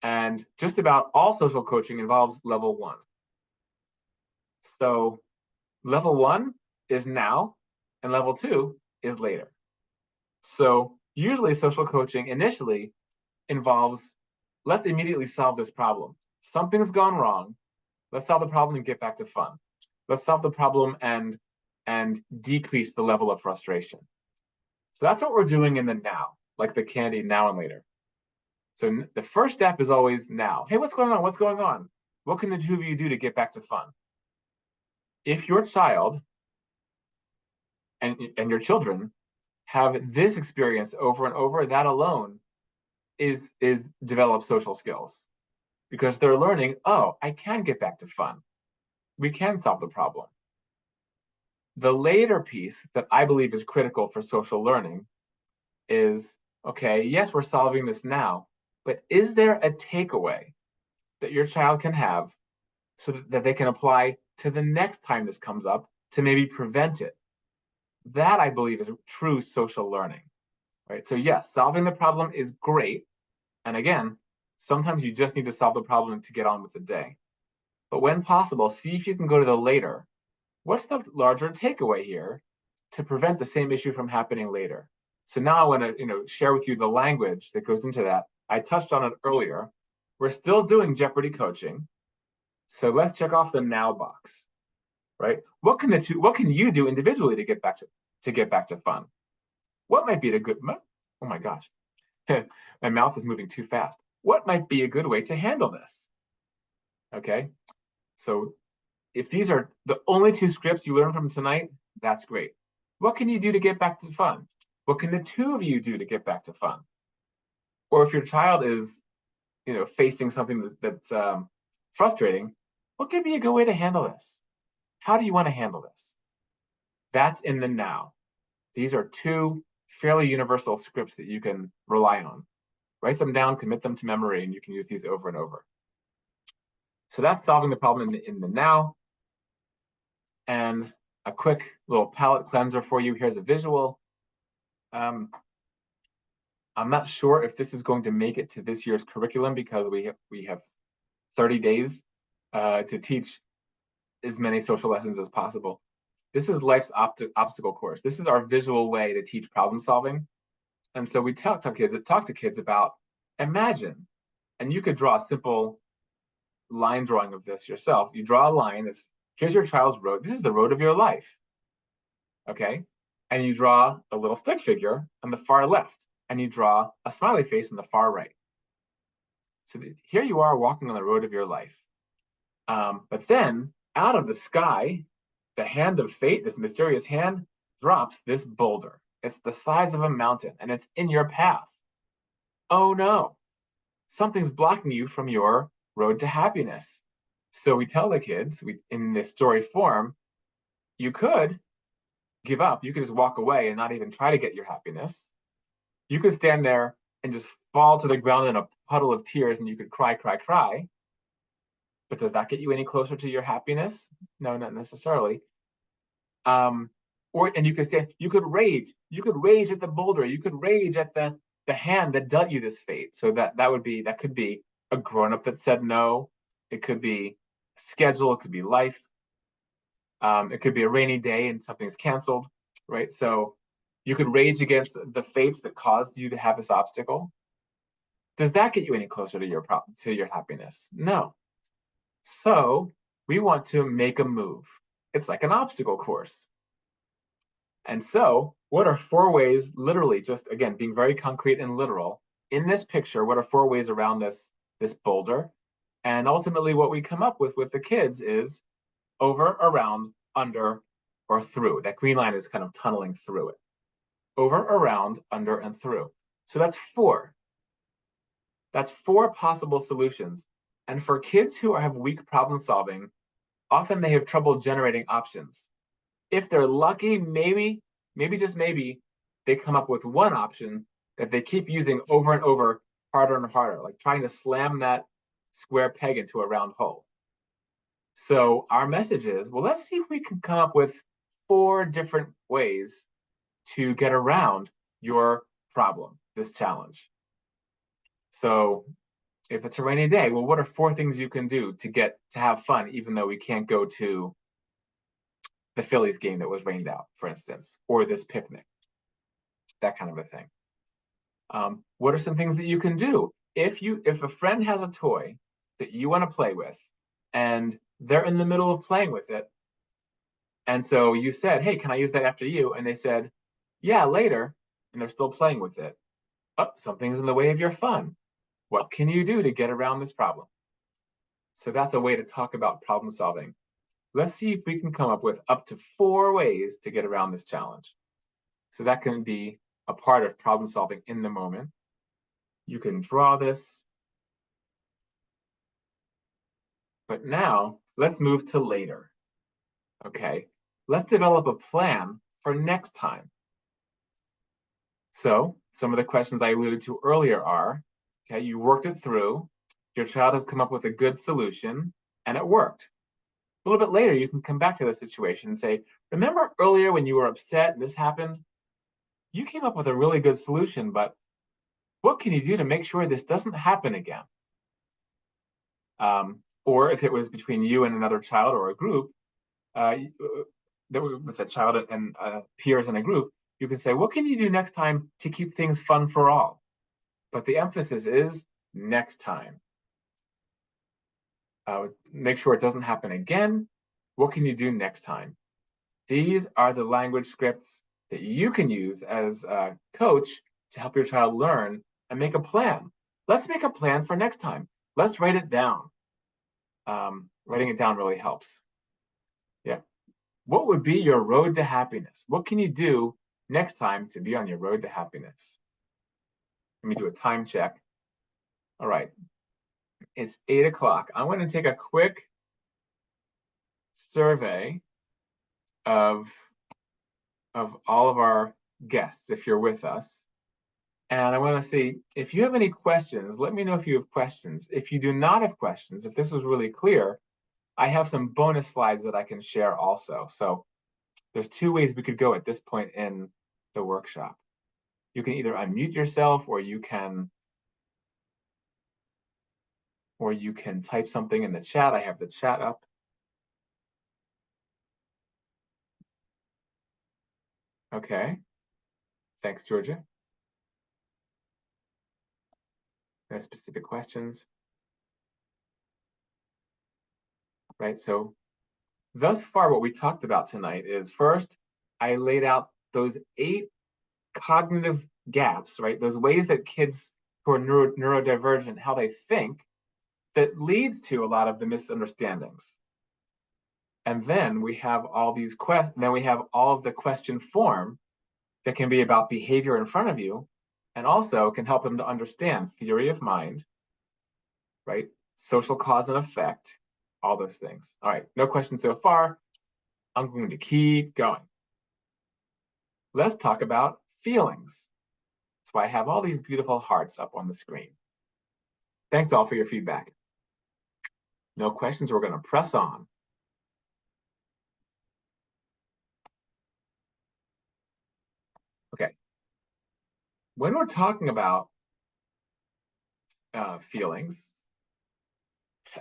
A: And just about all social coaching involves level 1. So level 1 is now, and level 2 is later. So usually social coaching initially involves, let's immediately solve this problem. Something's gone wrong. Let's solve the problem and get back to fun. Let's solve the problem and decrease the level of frustration. So that's what we're doing in the now, like the candy now and later. So the first step is always now. Hey, what's going on? What's going on? What can the two of you do to get back to fun? If your child and your children have this experience over and over, that alone is develop social skills, because they're learning, oh, I can get back to fun. We can solve the problem. The later piece that I believe is critical for social learning is, okay, yes, we're solving this now, but is there a takeaway that your child can have so that they can apply to the next time this comes up to maybe prevent it. That, I believe, is true social learning, right? So yes, solving the problem is great. And again, sometimes you just need to solve the problem to get on with the day. But when possible, see if you can go to the later. What's the larger takeaway here to prevent the same issue from happening later? So now I want to, share with you the language that goes into that. I touched on it earlier. We're still doing Jeopardy coaching. So let's check off the now box, right? What can you do individually to get back to fun? What might be a good, oh my gosh, my mouth is moving too fast. What might be a good way to handle this? Okay, so if these are the only two scripts you learn from tonight, that's great. What can you do to get back to fun? What can the two of you do to get back to fun? Or if your child is, facing something that's frustrating, what could be a good way to handle this? How do you want to handle this? That's in the now. These are two fairly universal scripts that you can rely on. Write them down, commit them to memory, and you can use these over and over. So that's solving the problem in the now. And a quick little palette cleanser for you. Here's a visual. I'm not sure if this is going to make it to this year's curriculum because we have 30 days to teach as many social lessons as possible. This is life's obstacle course. This is our visual way to teach problem solving. And so we talk to kids about, imagine, and you could draw a simple line drawing of this yourself. You draw a line, here's your child's road. This is the road of your life, okay? And you draw a little stick figure on the far left, and you draw a smiley face on the far right. So here you are walking on the road of your life. But then out of the sky, the hand of fate, this mysterious hand, drops this boulder. It's the sides of a mountain, and it's in your path. Oh no, something's blocking you from your road to happiness. So we tell the kids, in this story form, you could give up. You could just walk away and not even try to get your happiness. You could stand there and just fall to the ground in a puddle of tears, and you could cry, cry, cry. But does that get you any closer to your happiness? No, not necessarily. And you could rage. You could rage at the boulder. You could rage at the hand that dealt you this fate. So that could be a grown-up that said no. It could be schedule. It could be life. It could be a rainy day and something's canceled, right? So you could rage against the fates that caused you to have this obstacle. Does that get you any closer to your happiness? No. So we want to make a move. It's like an obstacle course. And so what are 4 ways, literally, just again, being very concrete and literal, in this picture, what are 4 ways around this boulder? And ultimately what we come up with the kids is over, around, under, or through. That green line is kind of tunneling through it. Over, around, under, and through. So that's 4. That's 4 possible solutions. And for kids who have weak problem solving, often they have trouble generating options. If they're lucky, maybe just maybe, they come up with one option that they keep using over and over, harder and harder, like trying to slam that square peg into a round hole. So our message is, well, let's see if we can come up with 4 different ways to get around your problem, this challenge. So if it's a rainy day, well, what are 4 things you can do to have fun, even though we can't go to the Phillies game that was rained out, for instance, or this picnic, that kind of a thing. What are some things that you can do? If a friend has a toy that you want to play with, and they're in the middle of playing with it, and so you said, hey, can I use that after you? And they said, yeah, later, and they're still playing with it. Oh, something's in the way of your fun. What can you do to get around this problem? So that's a way to talk about problem solving. Let's see if we can come up with up to 4 ways to get around this challenge. So that can be a part of problem solving in the moment. You can draw this. But now let's move to later. Okay, let's develop a plan for next time. So some of the questions I alluded to earlier are, okay, you worked it through, your child has come up with a good solution, and it worked. A little bit later, you can come back to the situation and say, remember earlier when you were upset and this happened? You came up with a really good solution, but what can you do to make sure this doesn't happen again? Or if it was between you and another child or a group, with a child and peers in a group, you can say, what can you do next time to keep things fun for all? But the emphasis is next time. Make sure it doesn't happen again. What can you do next time? These are the language scripts that you can use as a coach to help your child learn and make a plan. Let's make a plan for next time. Let's write it down. Writing it down really helps. Yeah. What would be your road to happiness? What can you do next time to be on your road to happiness? Let me do a time check. All right. It's 8 o'clock. I want to take a quick survey of all of our guests, if you're with us. And I want to see if you have any questions. Let me know if you have questions. If you do not have questions, if this was really clear, I have some bonus slides that I can share also. So there's two ways we could go at this point in the workshop. You can either unmute yourself, or you can type something in the chat. I have the chat up. Okay. Thanks, Georgia. Any specific questions? Right, so thus far what we talked about tonight is, first, I laid out those 8 cognitive gaps, right? Those ways that kids who are neurodivergent, how they think, that leads to a lot of the misunderstandings. And then we have all these questions, then we have all of the question form that can be about behavior in front of you, and also can help them to understand theory of mind, right? Social cause and effect, all those things. All right, no questions so far. I'm going to keep going. Let's talk about feelings. That's why I have all these beautiful hearts up on the screen. Thanks all for your feedback. No questions, we're going to press on. Okay. When we're talking about feelings,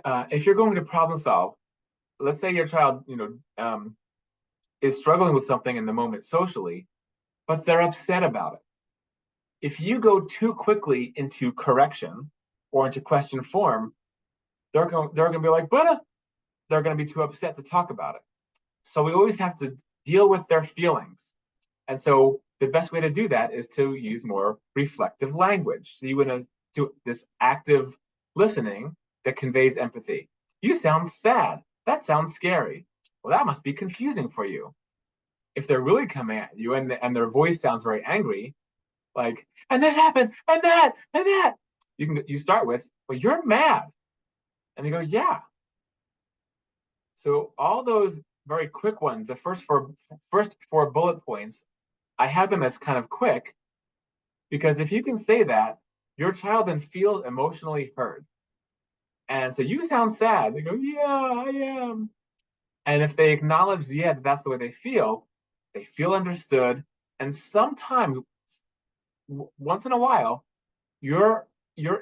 A: if you're going to problem solve, let's say your child, is struggling with something in the moment socially, but they're upset about it. If you go too quickly into correction or into question form, they're going to be like, but they're going to be too upset to talk about it. So we always have to deal with their feelings. And so the best way to do that is to use more reflective language. So you want to do this active listening that conveys empathy. You sound sad. That sounds scary. Well, that must be confusing for you. If they're really coming at you and their voice sounds very angry, like, and this happened, and that, and that, you start with, well, you're mad. And they go, yeah. So all those very quick ones, the first four bullet points, I have them as kind of quick, because if you can say that, your child then feels emotionally heard. And so you sound sad. They go, yeah, I am. And if they acknowledge, yeah, that's the way they feel understood. And sometimes, once in a while, your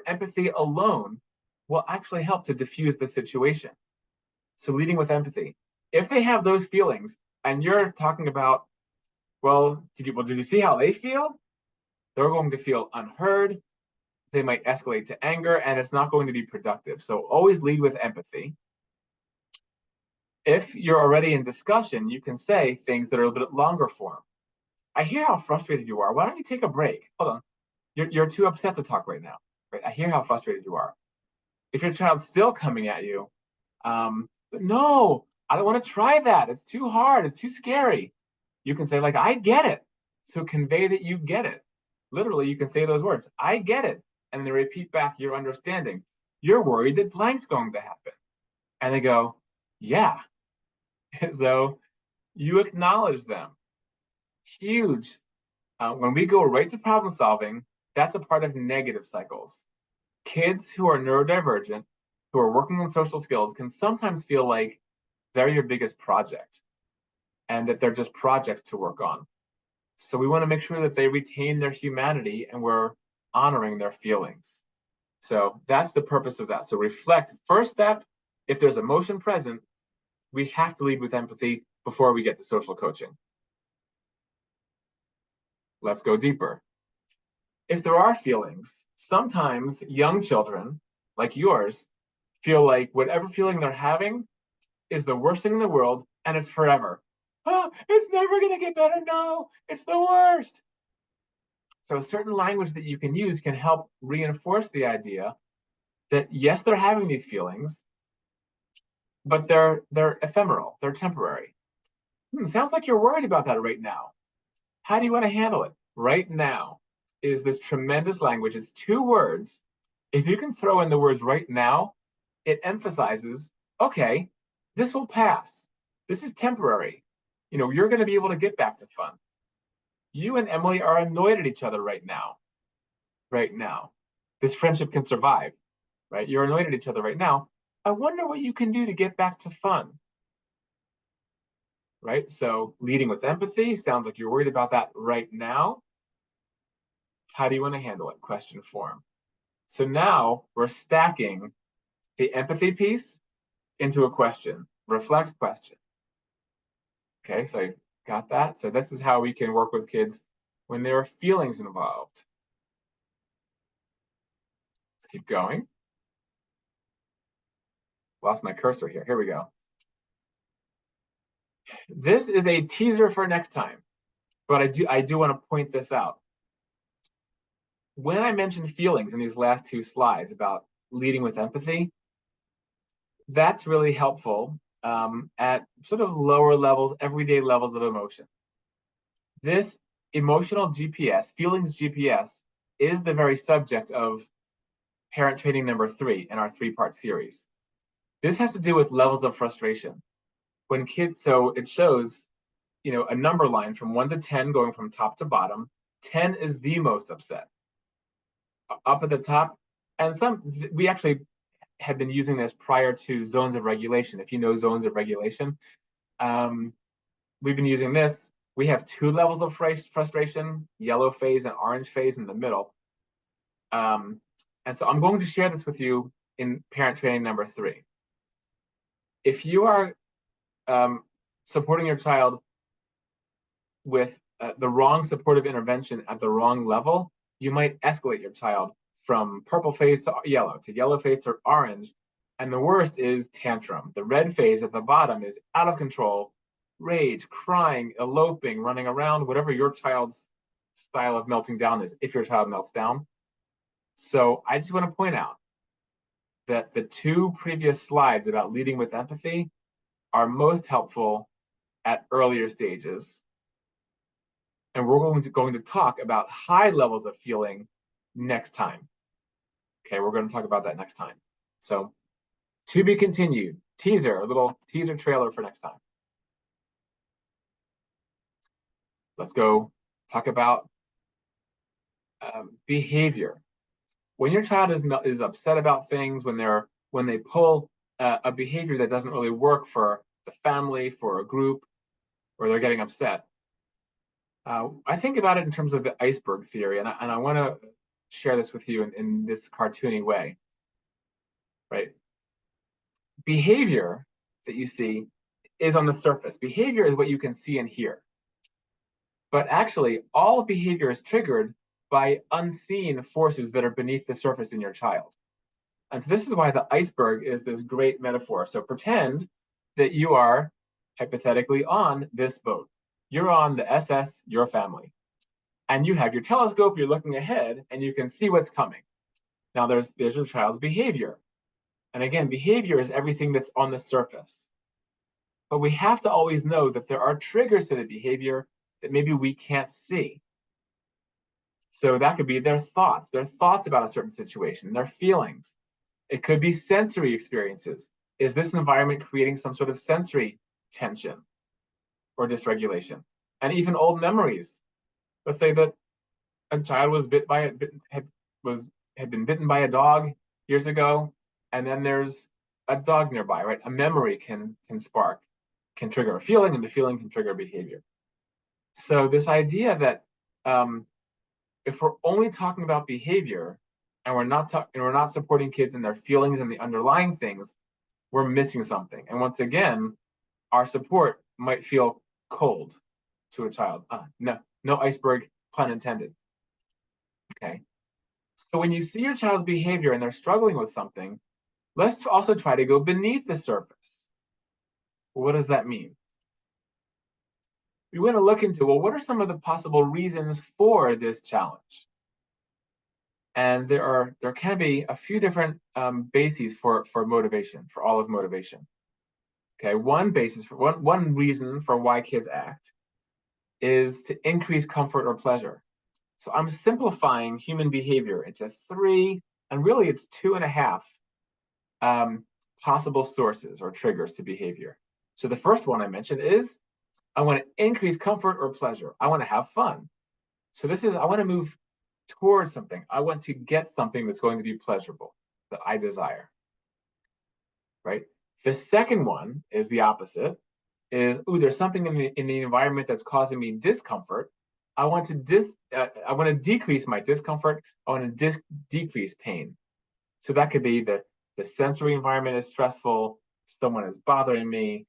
A: empathy alone will actually help to diffuse the situation. So leading with empathy. If they have those feelings and you're talking about, well, did you see how they feel? They're going to feel unheard. They might escalate to anger, and it's not going to be productive. So always lead with empathy. If you're already in discussion, you can say things that are a little bit longer form. I hear how frustrated you are. Why don't you take a break? Hold on. You're too upset to talk right now. Right? I hear how frustrated you are. If your child's still coming at you, but no, I don't want to try that. It's too hard. It's too scary. You can say, like, I get it. So convey that you get it. Literally, you can say those words, I get it. And they repeat back your understanding. You're worried that blank's going to happen. And they go, yeah. So you acknowledge them. Huge. When we go right to problem solving, that's a part of negative cycles. Kids who are neurodivergent, who are working on social skills, can sometimes feel like they're your biggest project and that they're just projects to work on. So we want to make sure that they retain their humanity and we're honoring their feelings. So that's the purpose of that. So reflect. First step, if there's emotion present, we have to lead with empathy before we get to social coaching. Let's go deeper. If there are feelings, sometimes young children, like yours, feel like whatever feeling they're having is the worst thing in the world and it's forever. Oh, it's never going to get better. No, it's the worst. So certain language that you can use can help reinforce the idea that yes, they're having these feelings, but they're ephemeral, they're temporary. Sounds like you're worried about that right now. How do you want to handle it? Right now is this tremendous language. It's 2 words. If you can throw in the words right now, it emphasizes, okay, this will pass. This is temporary. You know, you're going to be able to get back to fun. You and Emily are annoyed at each other right now. Right now. This friendship can survive, right? You're annoyed at each other right now. I wonder what you can do to get back to fun. Right? So leading with empathy sounds like you're worried about that right now. How do you want to handle it? Question form. So now we're stacking the empathy piece into a question. Reflect question. Okay, so I got that. So this is how we can work with kids when there are feelings involved. Let's keep going. Lost my cursor here. Here we go. This is a teaser for next time, but I do want to point this out. When I mentioned feelings in these last 2 slides about leading with empathy, that's really helpful at sort of lower levels, everyday levels of emotion. This emotional GPS, feelings GPS, is the very subject of parent training number 3 in our 3-part series. This has to do with levels of frustration. When kids, so it shows, you know, a number line from 1 to 10 going from top to bottom. 10 is the most upset. Up at the top, and we actually had been using this prior to zones of regulation. If you know zones of regulation, we've been using this. We have 2 levels of frustration, yellow phase and orange phase in the middle. And so I'm going to share this with you in parent training number 3. If you are supporting your child with the wrong supportive intervention at the wrong level, you might escalate your child from purple phase to yellow phase to orange. And the worst is tantrum. The red phase at the bottom is out of control, rage, crying, eloping, running around, whatever your child's style of melting down is, if your child melts down. So I just want to point out that the 2 previous slides about leading with empathy are most helpful at earlier stages. And we're going to talk about high levels of feeling next time. Okay, we're going to talk about that next time. So to be continued, teaser, a little teaser trailer for next time. Let's go talk about behavior. When your child is upset about things, when they pull a behavior that doesn't really work for the family, for a group, or they're getting upset, I think about it in terms of the iceberg theory, and I want to share this with you in this cartoony way, right? Behavior that you see is on the surface. Behavior is what you can see and hear. But actually, all behavior is triggered by unseen forces that are beneath the surface in your child. And so this is why the iceberg is this great metaphor. So pretend that you are hypothetically on this boat. You're on the SS, your family. And you have your telescope, you're looking ahead, and you can see what's coming. Now there's your child's behavior. And again, behavior is everything that's on the surface. But we have to always know that there are triggers to the behavior that maybe we can't see. So that could be their thoughts about a certain situation, their feelings. It could be sensory experiences. Is this environment creating some sort of sensory tension or dysregulation? And even old memories. Let's say that a child was had been bitten by a dog years ago, and then there's a dog nearby, right? A memory can trigger a feeling, and the feeling can trigger behavior. So this idea that if we're only talking about behavior and we're not supporting kids in their feelings and the underlying things, we're missing something. And once again, our support might feel cold to a child. No iceberg, pun intended. Okay. So when you see your child's behavior and they're struggling with something, let's also try to go beneath the surface. What does that mean? We want to look into, well, what are some of the possible reasons for this challenge? And there can be a few different bases for motivation, for all of motivation. Okay, one reason for why kids act is to increase comfort or pleasure. So I'm simplifying human behavior into 3, and really it's 2.5 possible sources or triggers to behavior. So the first one I mentioned is I want to increase comfort or pleasure. I want to have fun. So this is, I want to move towards something. I want to get something that's going to be pleasurable, that I desire, right? The second one is the opposite, is, there's something in the environment that's causing me discomfort. I want to decrease my discomfort. I want to decrease pain. So that could be the sensory environment is stressful, someone is bothering me,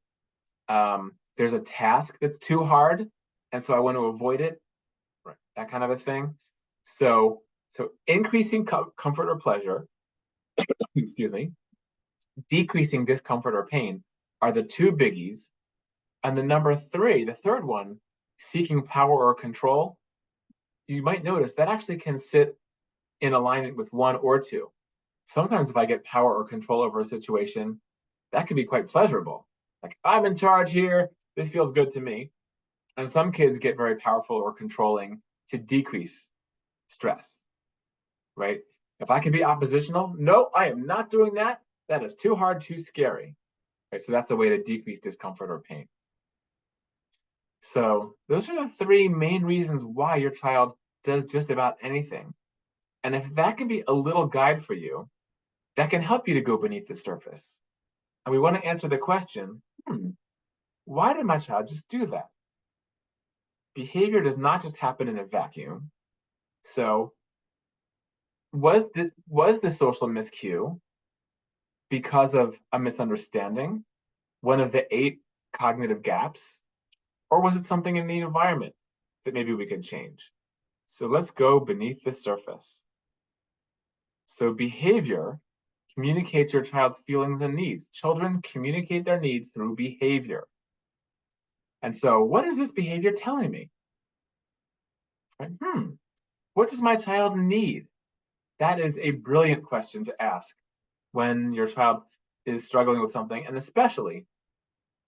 A: there's a task that's too hard, and so I want to avoid it, right? That kind of a thing. So increasing comfort or pleasure, excuse me, decreasing discomfort or pain are the 2 biggies. And the number 3, the third one, seeking power or control, you might notice that actually can sit in alignment with 1 or 2. Sometimes if I get power or control over a situation, that can be quite pleasurable. Like, I'm in charge here, this feels good to me. And some kids get very powerful or controlling to decrease stress, right? If I can be oppositional, no, I am not doing that. That is too hard, too scary. Right? So that's a way to decrease discomfort or pain. So those are the 3 main reasons why your child does just about anything. And if that can be a little guide for you, that can help you to go beneath the surface. And we want to answer the question, why did my child just do that? Behavior does not just happen in a vacuum. So was the social miscue because of a misunderstanding, one of the 8 cognitive gaps, or was it something in the environment that maybe we could change? So let's go beneath the surface. So behavior communicates your child's feelings and needs. Children communicate their needs through behavior. And so what is this behavior telling me? Right? What does my child need? That is a brilliant question to ask when your child is struggling with something, and especially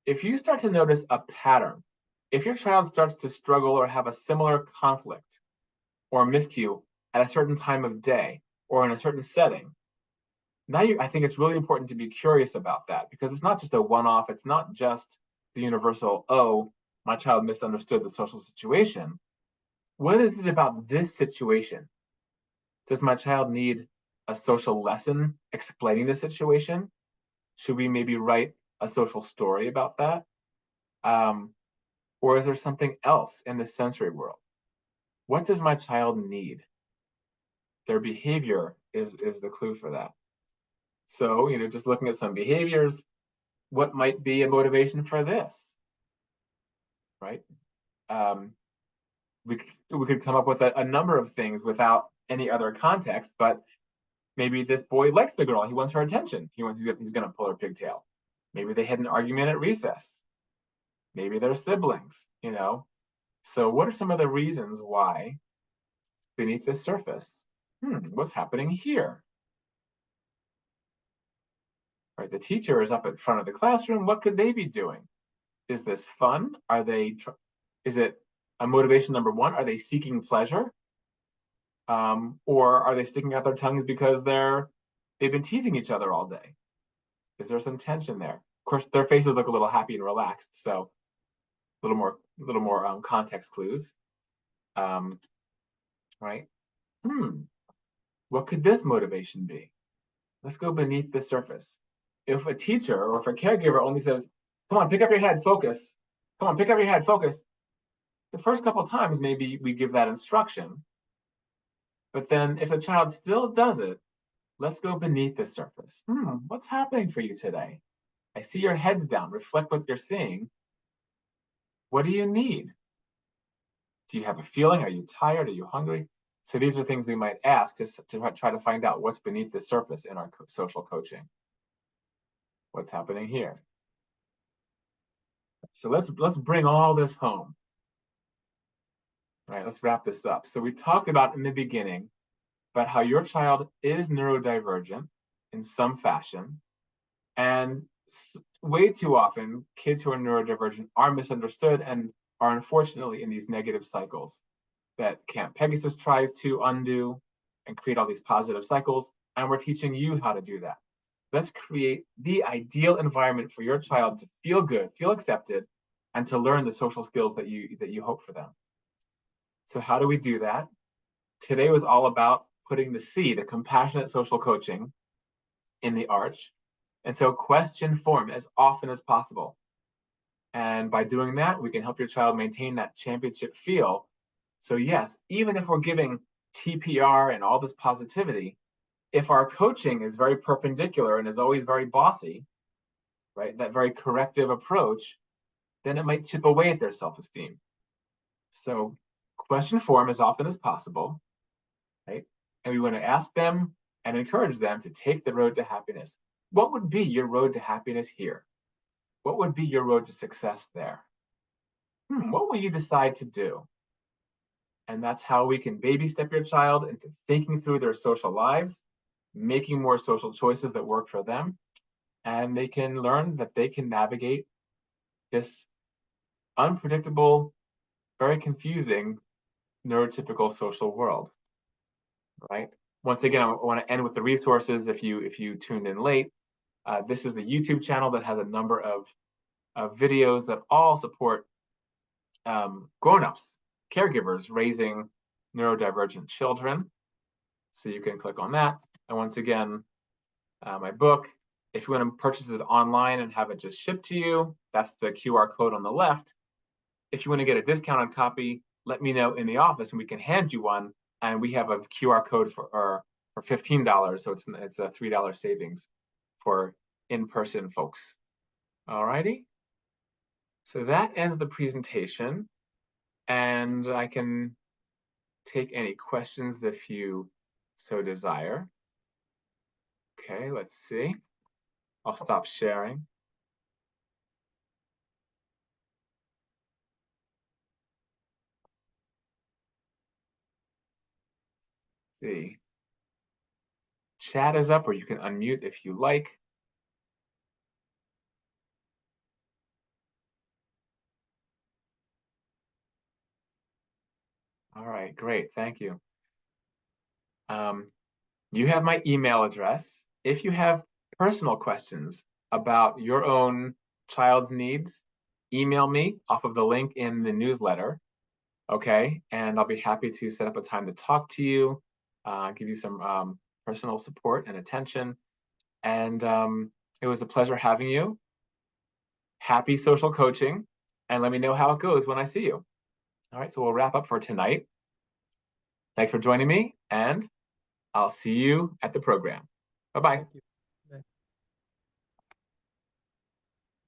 A: if you start to notice a pattern. If your child starts to struggle or have a similar conflict or miscue at a certain time of day or in a certain setting, now I think it's really important to be curious about that, because it's not just a one-off. It's not just the universal, oh, my child misunderstood the social situation. What is it about this situation? Does my child need a social lesson explaining the situation? Should we maybe write a social story about that? Or is there something else in the sensory world? What does my child need? Their behavior is the clue for that. So, just looking at some behaviors, what might be a motivation for this, right? We could come up with a number of things without any other context, but maybe this boy likes the girl. He wants her attention. He's going to pull her pigtail. Maybe they had an argument at recess. Maybe they're siblings, So what are some of the reasons why beneath the surface? What's happening here? Right, the teacher is up in front of the classroom. What could they be doing? Is this fun? Is it a motivation number 1? Are they seeking pleasure? Or are they sticking out their tongues because they've been teasing each other all day? Is there some tension there? Of course, their faces look a little happy and relaxed, so a little more context clues. Right? What could this motivation be? Let's go beneath the surface. If a teacher or if a caregiver only says, come on, pick up your head, focus. Come on, pick up your head, focus. The first couple of times, maybe we give that instruction. But then if the child still does it, let's go beneath the surface. What's happening for you today? I see your head's down. Reflect what you're seeing. What do you need? Do you have a feeling? Are you tired? Are you hungry? So these are things we might ask just to try to find out what's beneath the surface in our social coaching. What's happening here? So let's bring all this home. All right, let's wrap this up. So we talked about in the beginning about how your child is neurodivergent in some fashion. And way too often, kids who are neurodivergent are misunderstood and are unfortunately in these negative cycles that Camp Pegasus tries to undo and create all these positive cycles. And we're teaching you how to do that. Let's create the ideal environment for your child to feel good, feel accepted, and to learn the social skills that you hope for them. So how do we do that? Today was all about putting the C, the compassionate social coaching, in the arch. And so question form as often as possible. And by doing that, we can help your child maintain that championship feel. So yes, even if we're giving TPR and all this positivity, if our coaching is very perpendicular and is always very bossy, right, that very corrective approach, then it might chip away at their self-esteem. So question form as often as possible, right? And we want to ask them and encourage them to take the road to happiness. What would be your road to happiness here? What would be your road to success there? What will you decide to do? And that's how we can baby step your child into thinking through their social lives, making more social choices that work for them, and they can learn that they can navigate this unpredictable, very confusing, neurotypical social world, right? Once again, I want to end with the resources. If you tuned in late, this is the YouTube channel that has a number of videos that all support grown-ups, caregivers raising neurodivergent children. So you can click on that. And once again, my book, if you want to purchase it online and have it just shipped to you, that's the QR code on the left. If you want to get a discounted copy, let me know in the office and we can hand you one. And we have a QR code for $15, so it's a $3 savings for in-person folks. All righty. So that ends the presentation, and I can take any questions if you so desire. Okay, let's see. I'll stop sharing. Let's see. Chat is up, or you can unmute if you like. All right, great, thank you. You have my email address. If you have personal questions about your own child's needs, email me off of the link in the newsletter, okay? And I'll be happy to set up a time to talk to you, give you some personal support and attention. And it was a pleasure having you. Happy social coaching, and let me know how it goes when I see you. All right, so we'll wrap up for tonight. Thanks for joining me, and I'll see you at the program. Bye-bye.